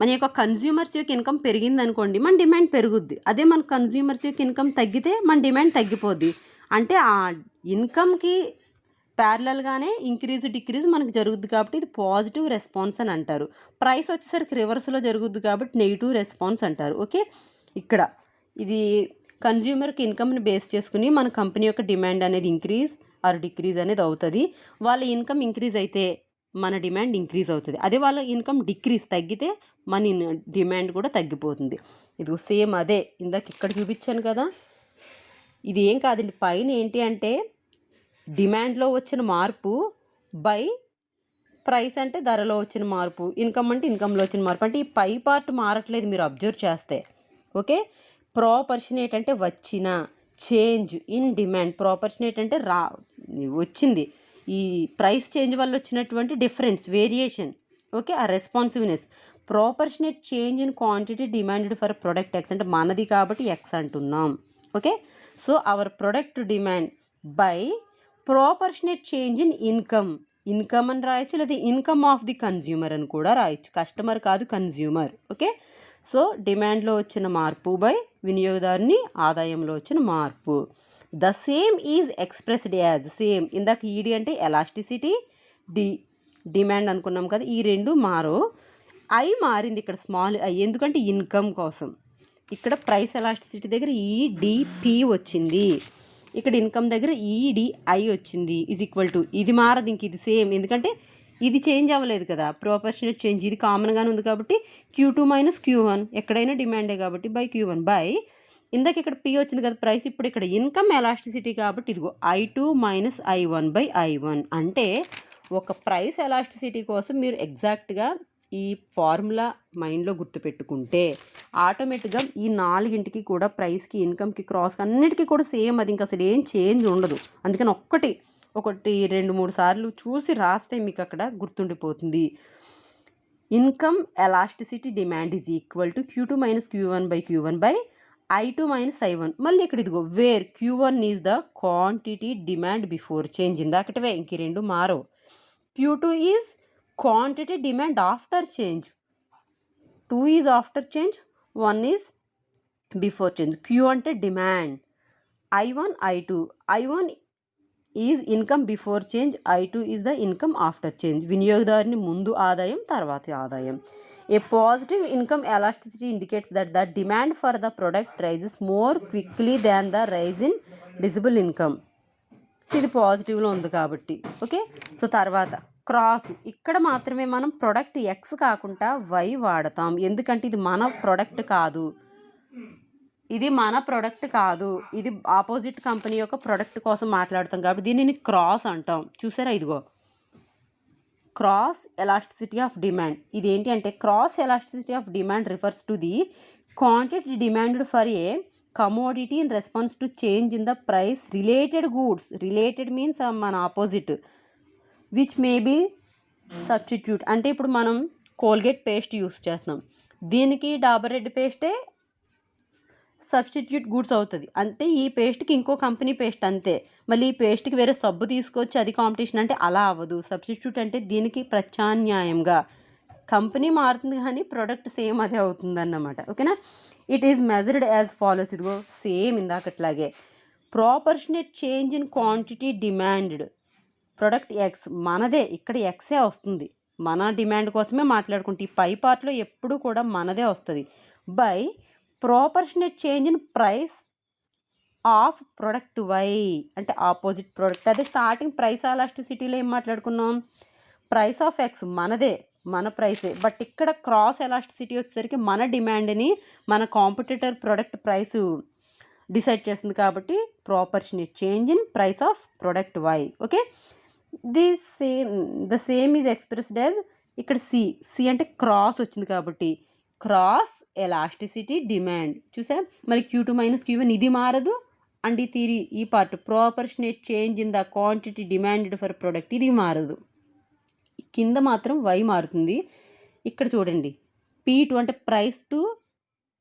మన యొక్క కన్జ్యూమర్స్ యొక్క ఇన్కమ్ పెరిగింది అనుకోండి, మన డిమాండ్ పెరుగుద్ది. అదే మన కన్జ్యూమర్స్ యొక్క ఇన్కమ్ తగ్గితే మన డిమాండ్ తగ్గిపోద్ది. అంటే ఆ ఇన్కమ్కి ప్యారలల్గానే ఇంక్రీజ్ డిక్రీజ్ మనకు జరుగుద్ది కాబట్టి ఇది పాజిటివ్ రెస్పాన్స్ అని అంటారు. ప్రైస్ వచ్చేసరికి రివర్స్లో జరుగుద్ది కాబట్టి నెగిటివ్ రెస్పాన్స్ అంటారు. ఓకే, ఇక్కడ ఇది కన్జ్యూమర్కి ఇన్కమ్ని బేస్ చేసుకుని మన కంపెనీ యొక్క డిమాండ్ అనేది ఇంక్రీజ్ ఆర్ డిక్రీజ్ అనేది అవుతుంది. వాళ్ళ ఇన్కమ్ ఇంక్రీజ్ అయితే మన డిమాండ్ ఇంక్రీజ్ అవుతుంది. అదే వాళ్ళ ఇన్కమ్ డిక్రీజ్ తగ్గితే మన డిమాండ్ కూడా తగ్గిపోతుంది. ఇది సేమ్ అదే ఇందాక ఇక్కడ చూపించాను కదా, ఇది ఏం కాదండి, పైన ఏంటి అంటే డిమాండ్లో వచ్చిన మార్పు బై ప్రైస్ అంటే ధరలో వచ్చిన మార్పు, ఇన్కమ్ అంటే ఇన్కమ్లో వచ్చిన మార్పు. అంటే ఈ పై పార్ట్ మారట్లేదు మీరు అబ్జర్వ్ చేస్తే. ఓకే, ప్రోపర్షనేట్ అంటే వచ్చిన, చేంజ్ ఇన్ డిమాండ్, ప్రోపర్షనేట్ అంటే వచ్చింది, ఈ ప్రైస్ చేంజ్ వల్ల వచ్చినటువంటి డిఫరెన్స్ వేరియేషన్. ఓకే, ఆ responsiveness. Proportionate change in quantity demanded for product X అంటే మనది కాబట్టి ఎక్స్ అంటున్నాం. Okay, so our product demand by proportionate change in income అని రాయొచ్చు, లేదా ఇన్కమ్ ఆఫ్ ది కన్జ్యూమర్ అని కూడా రాయొచ్చు. కస్టమర్ కాదు, కన్జ్యూమర్. ఓకే, సో డిమాండ్లో వచ్చిన మార్పు బై వినియోగదారుని ఆదాయంలో వచ్చిన మార్పు. The same is expressed as, same ఇందాక ఈడి అంటే ఎలాస్టిసిటీ, డిమాండ్ అనుకున్నాం కదా, ఈ రెండు మారు. ఐ మారింది ఇక్కడ స్మాల్ ఐ, ఎందుకంటే ఇన్కమ్ కోసం. ఇక్కడ ప్రైస్ ఎలాస్టిసిటీ దగ్గర ఈడిపి వచ్చింది, ఇక్కడ ఇన్కమ్ దగ్గర ఈడిఐ వచ్చింది. ఈజ్ ఈక్వల్ టు, ఇది మారదు ఇంక, ఇది సేమ్, ఎందుకంటే ఇది చేంజ్ అవ్వలేదు కదా, ప్రొపోర్షనేట్ చేంజ్ ఇది కామన్గానే ఉంది కాబట్టి Q2 మైనస్ Q1 ఎక్కడైనా డిమాండే కాబట్టి బై Q1 బై ఇందాక ఇక్కడ పి వచ్చింది కదా ప్రైస్, ఇప్పుడు ఇక్కడ ఇన్కమ్ ఎలాస్టిసిటీ కాబట్టి ఇదిగో I2 minus I1 by I1. అంటే ఒక ప్రైస్ ఎలాస్టిసిటీ కోసం మీరు ఎగ్జాక్ట్గా ఈ ఫార్ములా మైండ్లో గుర్తుపెట్టుకుంటే ఆటోమేటిక్గా ఈ నాలుగింటికి కూడా ప్రైస్కి, ఇన్కమ్కి, క్రాస్కి అన్నిటికీ కూడా సేమ్, అది ఇంకా అసలు ఏం చేంజ్ ఉండదు. అందుకని ఒకటి 2-3 సార్లు చూసి రాస్తే మీకు అక్కడ గుర్తుండిపోతుంది. Income elasticity demand is equal to Q2 minus Q1 by Q1 by I2 minus I1. మళ్ళీ ఇక్కడ ఇదిగో where Q1 is the quantity demand before change, ఇందాకటివే ఇంక రెండు మారవు. Q2 is quantity demand after change, 2 is after change, 1 is before change. Q అంటే demand, I1 I2, I1 is income before change, I2 is the income after change. వినియోగదారుని ముందు ఆదాయం, తర్వాతి ఆదాయం. ఏ positive income elasticity indicates that the demand for the product rises more quickly than the rise in disposable income. ఇది పాజిటివ్లో ఉంది కాబట్టి. Okay, so తర్వాత క్రాస్, ఇక్కడ మాత్రమే మనం ప్రొడక్ట్ ఎక్స్ కాకుండా వై వాడతాం, ఎందుకంటే ఇది మన ప్రొడక్ట్ కాదు, ఇది మన ప్రొడక్ట్ కాదు, ఇది ఆపోజిట్ కంపెనీ యొక్క ప్రొడక్ట్ కోసం మాట్లాడుతాం కాబట్టి దీనిని క్రాస్ అంటాం. చూసారా, ఇదిగో క్రాస్ ఎలాస్టిసిటీ ఆఫ్ డిమాండ్. ఇది ఏంటి అంటే cross elasticity of demand refers to the quantity demanded for a commodity in response to change in the price related goods. Related means మన opposite, which may be substitute. అంటే ఇప్పుడు మనం Colgate paste use చేస్తున్నాం, దీనికి Dabur red పేస్టే substitute goods అవుతుంది, అంటే ఈ పేస్ట్కి ఇంకో కంపెనీ పేస్ట్ అంతే, మళ్ళీ ఈ పేస్ట్కి వేరే సబ్బు తీసుకొచ్చి అది కాంపిటీషన్ అంటే అలా అవ్వదు. సబ్స్టిట్యూట్ అంటే దీనికి ప్రత్యామ్నాయంగా కంపెనీ మారుతుంది కానీ ప్రొడక్ట్ సేమ్ అదే అవుతుంది అన్నమాట. ఓకేనా, it is measured as follows. ఇదిగో సేమ్ ఇందాకట్లాగే proportionate change in quantity demanded product X, మనదే ఇక్కడ ఎక్సే వస్తుంది, మన డిమాండ్ కోసమే మాట్లాడుకుంటే ఈ పై పార్ట్లో ఎప్పుడు కూడా మనదే వస్తుంది. By proportionate change in price of product Y, అంటే ఆపోజిట్ ప్రొడక్ట్. అదే స్టార్టింగ్ ప్రైస్ ఎలాస్టిసిటీలో ఏం మాట్లాడుకున్నాం, ప్రైస్ ఆఫ్ ఎక్స్ మనదే, మన ప్రైసే, బట్ ఇక్కడ క్రాస్ ఎలాస్టిసిటీ వచ్చేసరికి మన డిమాండ్ని మన కాంపిటీటర్ ప్రొడక్ట్ ప్రైస్ డిసైడ్ చేస్తుంది కాబట్టి proportionate change in price of product Y. Okay, the same is expressed as, ఇక్కడ సి అంటే క్రాస్ వచ్చింది కాబట్టి క్రాస్ ఎలాస్టిసిటీ డిమాండ్. చూసారా, మరి Q2 మైనస్ Q1 ఇది మారదు, అండ్ ఈ part proportionate change in the quantity demanded for product ఇది మారదు, కింద మాత్రం వై మారుతుంది. ఇక్కడ చూడండి P2 అంటే ప్రైస్ టు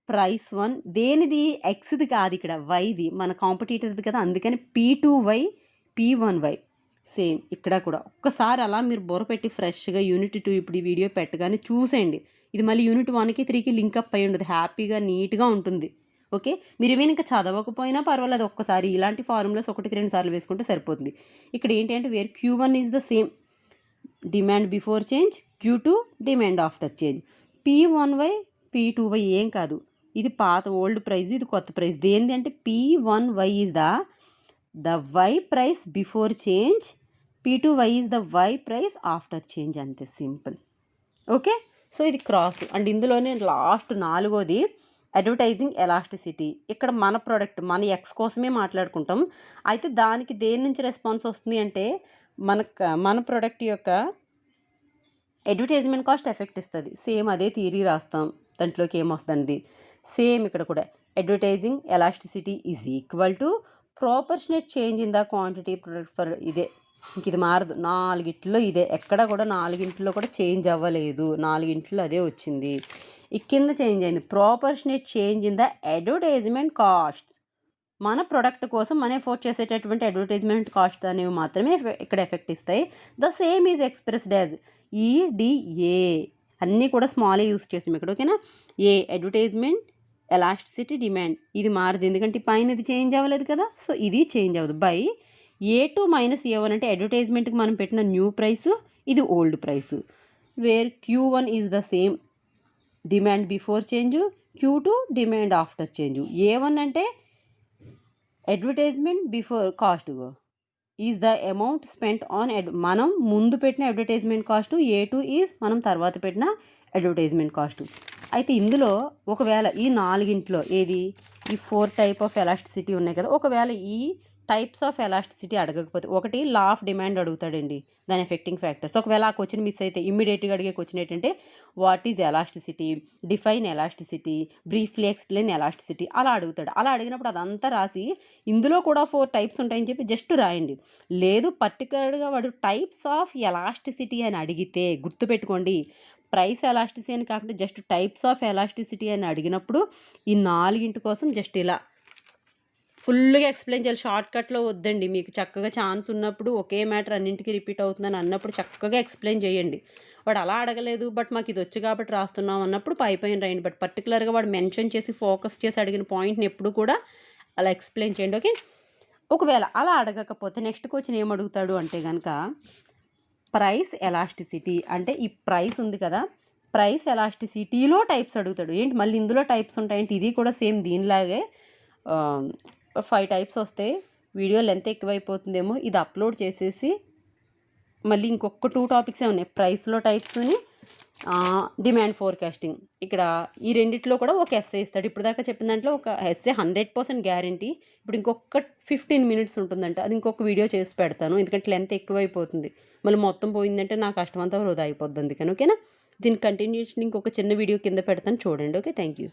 ప్రైస్ 1, దేనిది ఎక్స్ది కాదు ఇక్కడ వైది, మన కాంపిటీటర్ది కదా, అందుకని P2Y P1Y. సేమ్ ఇక్కడ కూడా ఒక్కసారి అలా మీరు బొర పెట్టి ఫ్రెష్గా యూనిట్ 2 ఇప్పుడు ఈ వీడియో పెట్టగానే చూసేయండి, ఇది మళ్ళీ యూనిట్ 1కి 3కి లింకప్ అయి ఉండదు, హ్యాపీగా నీట్గా ఉంటుంది. ఓకే, మీరు ఏమైనా ఇంకా చదవకపోయినా పర్వాలేదు, ఒక్కసారి ఇలాంటి ఫార్ములాస్ 1-2 సార్లు వేసుకుంటే సరిపోతుంది. ఇక్కడ ఏంటి అంటే where Q1 is the same demand before change, Q2 demand after change, P1Y P2Y ఏం కాదు, ఇది పాత ఓల్డ్ ప్రైస్, ఇది కొత్త ప్రైస్. దేనిది అంటే P1Y is the Y price before change, P2Y is the Y price after change, అంతే simple. Okay, so ఇది క్రాస్. అండ్ ఇందులోనే లాస్ట్ 4వది అడ్వర్టైజింగ్ ఎలాస్టిసిటీ. ఇక్కడ మన ప్రోడక్ట్ మన ఎక్స్ కోసమే మాట్లాడుకుంటాం, అయితే దానికి దేని నుంచి రెస్పాన్స్ వస్తుంది అంటే మన ప్రోడక్ట్ యొక్క అడ్వర్టైజ్మెంట్ కాస్ట్ ఎఫెక్ట్ ఇస్తుంది. సేమ్ అదే థియరీ రాస్తాం, దాంట్లోకి ఏమొస్తుంది సేమ్ ఇక్కడ కూడా advertising elasticity is equal to proportionate change in the quantity product for, ఇదే ఇంక ఇది మారదు, 4 ఇదే, ఎక్కడ కూడా 4 కూడా చేంజ్ అవ్వలేదు, 4 అదే వచ్చింది. ఈ కింద చేంజ్ అయింది proportionate change in the advertisement cost, మన ప్రొడక్ట్ కోసం మనం ఎఫోర్డ్ చేసేటటువంటి అడ్వర్టైజ్మెంట్ కాస్ట్ అనేవి మాత్రమే ఇక్కడ ఎఫెక్ట్ ఇస్తాయి. The same is expressed as EDA, అన్నీ కూడా స్మాల్ యూస్ చేసాం ఇక్కడ. ఓకేనా, ఏ అడ్వర్టైజ్మెంట్ ఎలాస్టిసిటీ డిమాండ్ ఇది మారదు, ఎందుకంటే పైన ఇది చేంజ్ అవ్వలేదు కదా, సో ఇది చేంజ్ అవ్వదు. బై A2 మైనస్ A1 అంటే అడ్వర్టైజ్మెంట్కి మనం పెట్టిన న్యూ ప్రైసు, ఇది old price, where Q1 is the same demand before change, Q2 demand after change. A1 అంటే advertisement before cost is the amount spent on మనం ముందు పెట్టిన అడ్వర్టైజ్మెంట్ కాస్ట్. A2 ఈజ్ మనం తర్వాత పెట్టిన అడ్వర్టైజ్మెంట్ కాస్ట్. అయితే ఇందులో ఒకవేళ ఈ నాలుగింట్లో ఏది ఈ 4 టైప్ ఆఫ్ ఎలాస్టిసిటీ ఉన్నాయి కదా, ఒకవేళ ఈ టైప్స్ ఆఫ్ ఎలాస్టిసిటీ అడగకపోతే ఒకటి లా ఆఫ్ డిమాండ్ అడుగుతాడండి, దాని ఎఫెక్టింగ్ ఫ్యాక్టర్స్. ఒకవేళ ఆ క్వశ్చన్ మిస్ అయితే ఇమ్మీడియట్గా అడిగే క్వశ్చన్ ఏంటంటే what is elasticity, define elasticity, briefly explain elasticity అలా అడుగుతాడు. అలా అడిగినప్పుడు అదంతా రాసి ఇందులో కూడా 4 టైప్స్ ఉంటాయని చెప్పి జస్ట్ రాయండి. లేదు పర్టికులర్గా వాడు టైప్స్ ఆఫ్ ఎలాస్టిసిటీ అని అడిగితే గుర్తుపెట్టుకోండి, ప్రైస్ ఎలాస్టిసిటీ అని కాకుండా జస్ట్ టైప్స్ ఆఫ్ ఎలాస్టిసిటీ అని అడిగినప్పుడు ఈ 4 కోసం జస్ట్ ఇలా ఫుల్గా ఎక్స్ప్లెయిన్ చేయాలి. షార్ట్కట్లో వద్దండి. మీకు చక్కగా ఛాన్స్ ఉన్నప్పుడు ఒకే మ్యాటర్ అన్నింటికి రిపీట్ అవుతుందని అన్నప్పుడు చక్కగా ఎక్స్ప్లెయిన్ చేయండి. వాడు అలా అడగలేదు బట్ మాకు ఇది వచ్చు కాబట్టి రాస్తున్నాం అన్నప్పుడు పైన రాయండి. బట్ పర్టికులర్గా వాడు మెన్షన్ చేసి ఫోకస్ చేసి అడిగిన పాయింట్ని ఎప్పుడు కూడా అలా ఎక్స్ప్లెయిన్ చేయండి. ఓకే, ఒకవేళ అలా అడగకపోతే నెక్స్ట్ క్వశ్చన్ ఏం అడుగుతాడు అంటే కనుక ప్రైస్ ఎలాస్టిసిటీ అంటే ఈ ప్రైస్ ఉంది కదా, ప్రైస్ ఎలాస్టిసిటీలో టైప్స్ అడుగుతాడు. ఏంటి మళ్ళీ ఇందులో టైప్స్ ఉంటాయంటే ఇది కూడా సేమ్ దీనిలాగే 5 టైప్స్ వస్తాయి. వీడియో లెంత్ ఎక్కువైపోతుందేమో, ఇది అప్లోడ్ చేసేసి మళ్ళీ ఇంకొక 2 టాపిక్సే ఉన్నాయి. ప్రైస్లో టైప్స్ని డిమాండ్ ఫోర్కాస్టింగ్. ఇక్కడ ఈ రెండిట్లో కూడా ఒక ఎస్సే ఇస్తాడు. ఇప్పుడు దాకా చెప్పిన దాంట్లో ఒక ఎస్సే 100% గ్యారంటీ. ఇప్పుడు ఇంకొక 15 మినిట్స్ ఉంటుందంట, అది ఇంకొక వీడియో చేసి పెడతాను ఎందుకంటే లెంత్ ఎక్కువైపోతుంది. మళ్ళీ మొత్తం పోయిందంటే నా కష్టం అంతా వృధా అయిపోద్ది. అందుకని ఓకేనా, దీని కంటిన్యూషన్ ఇంకొక చిన్న వీడియో కింద పెడతాను చూడండి. Okay, thank you.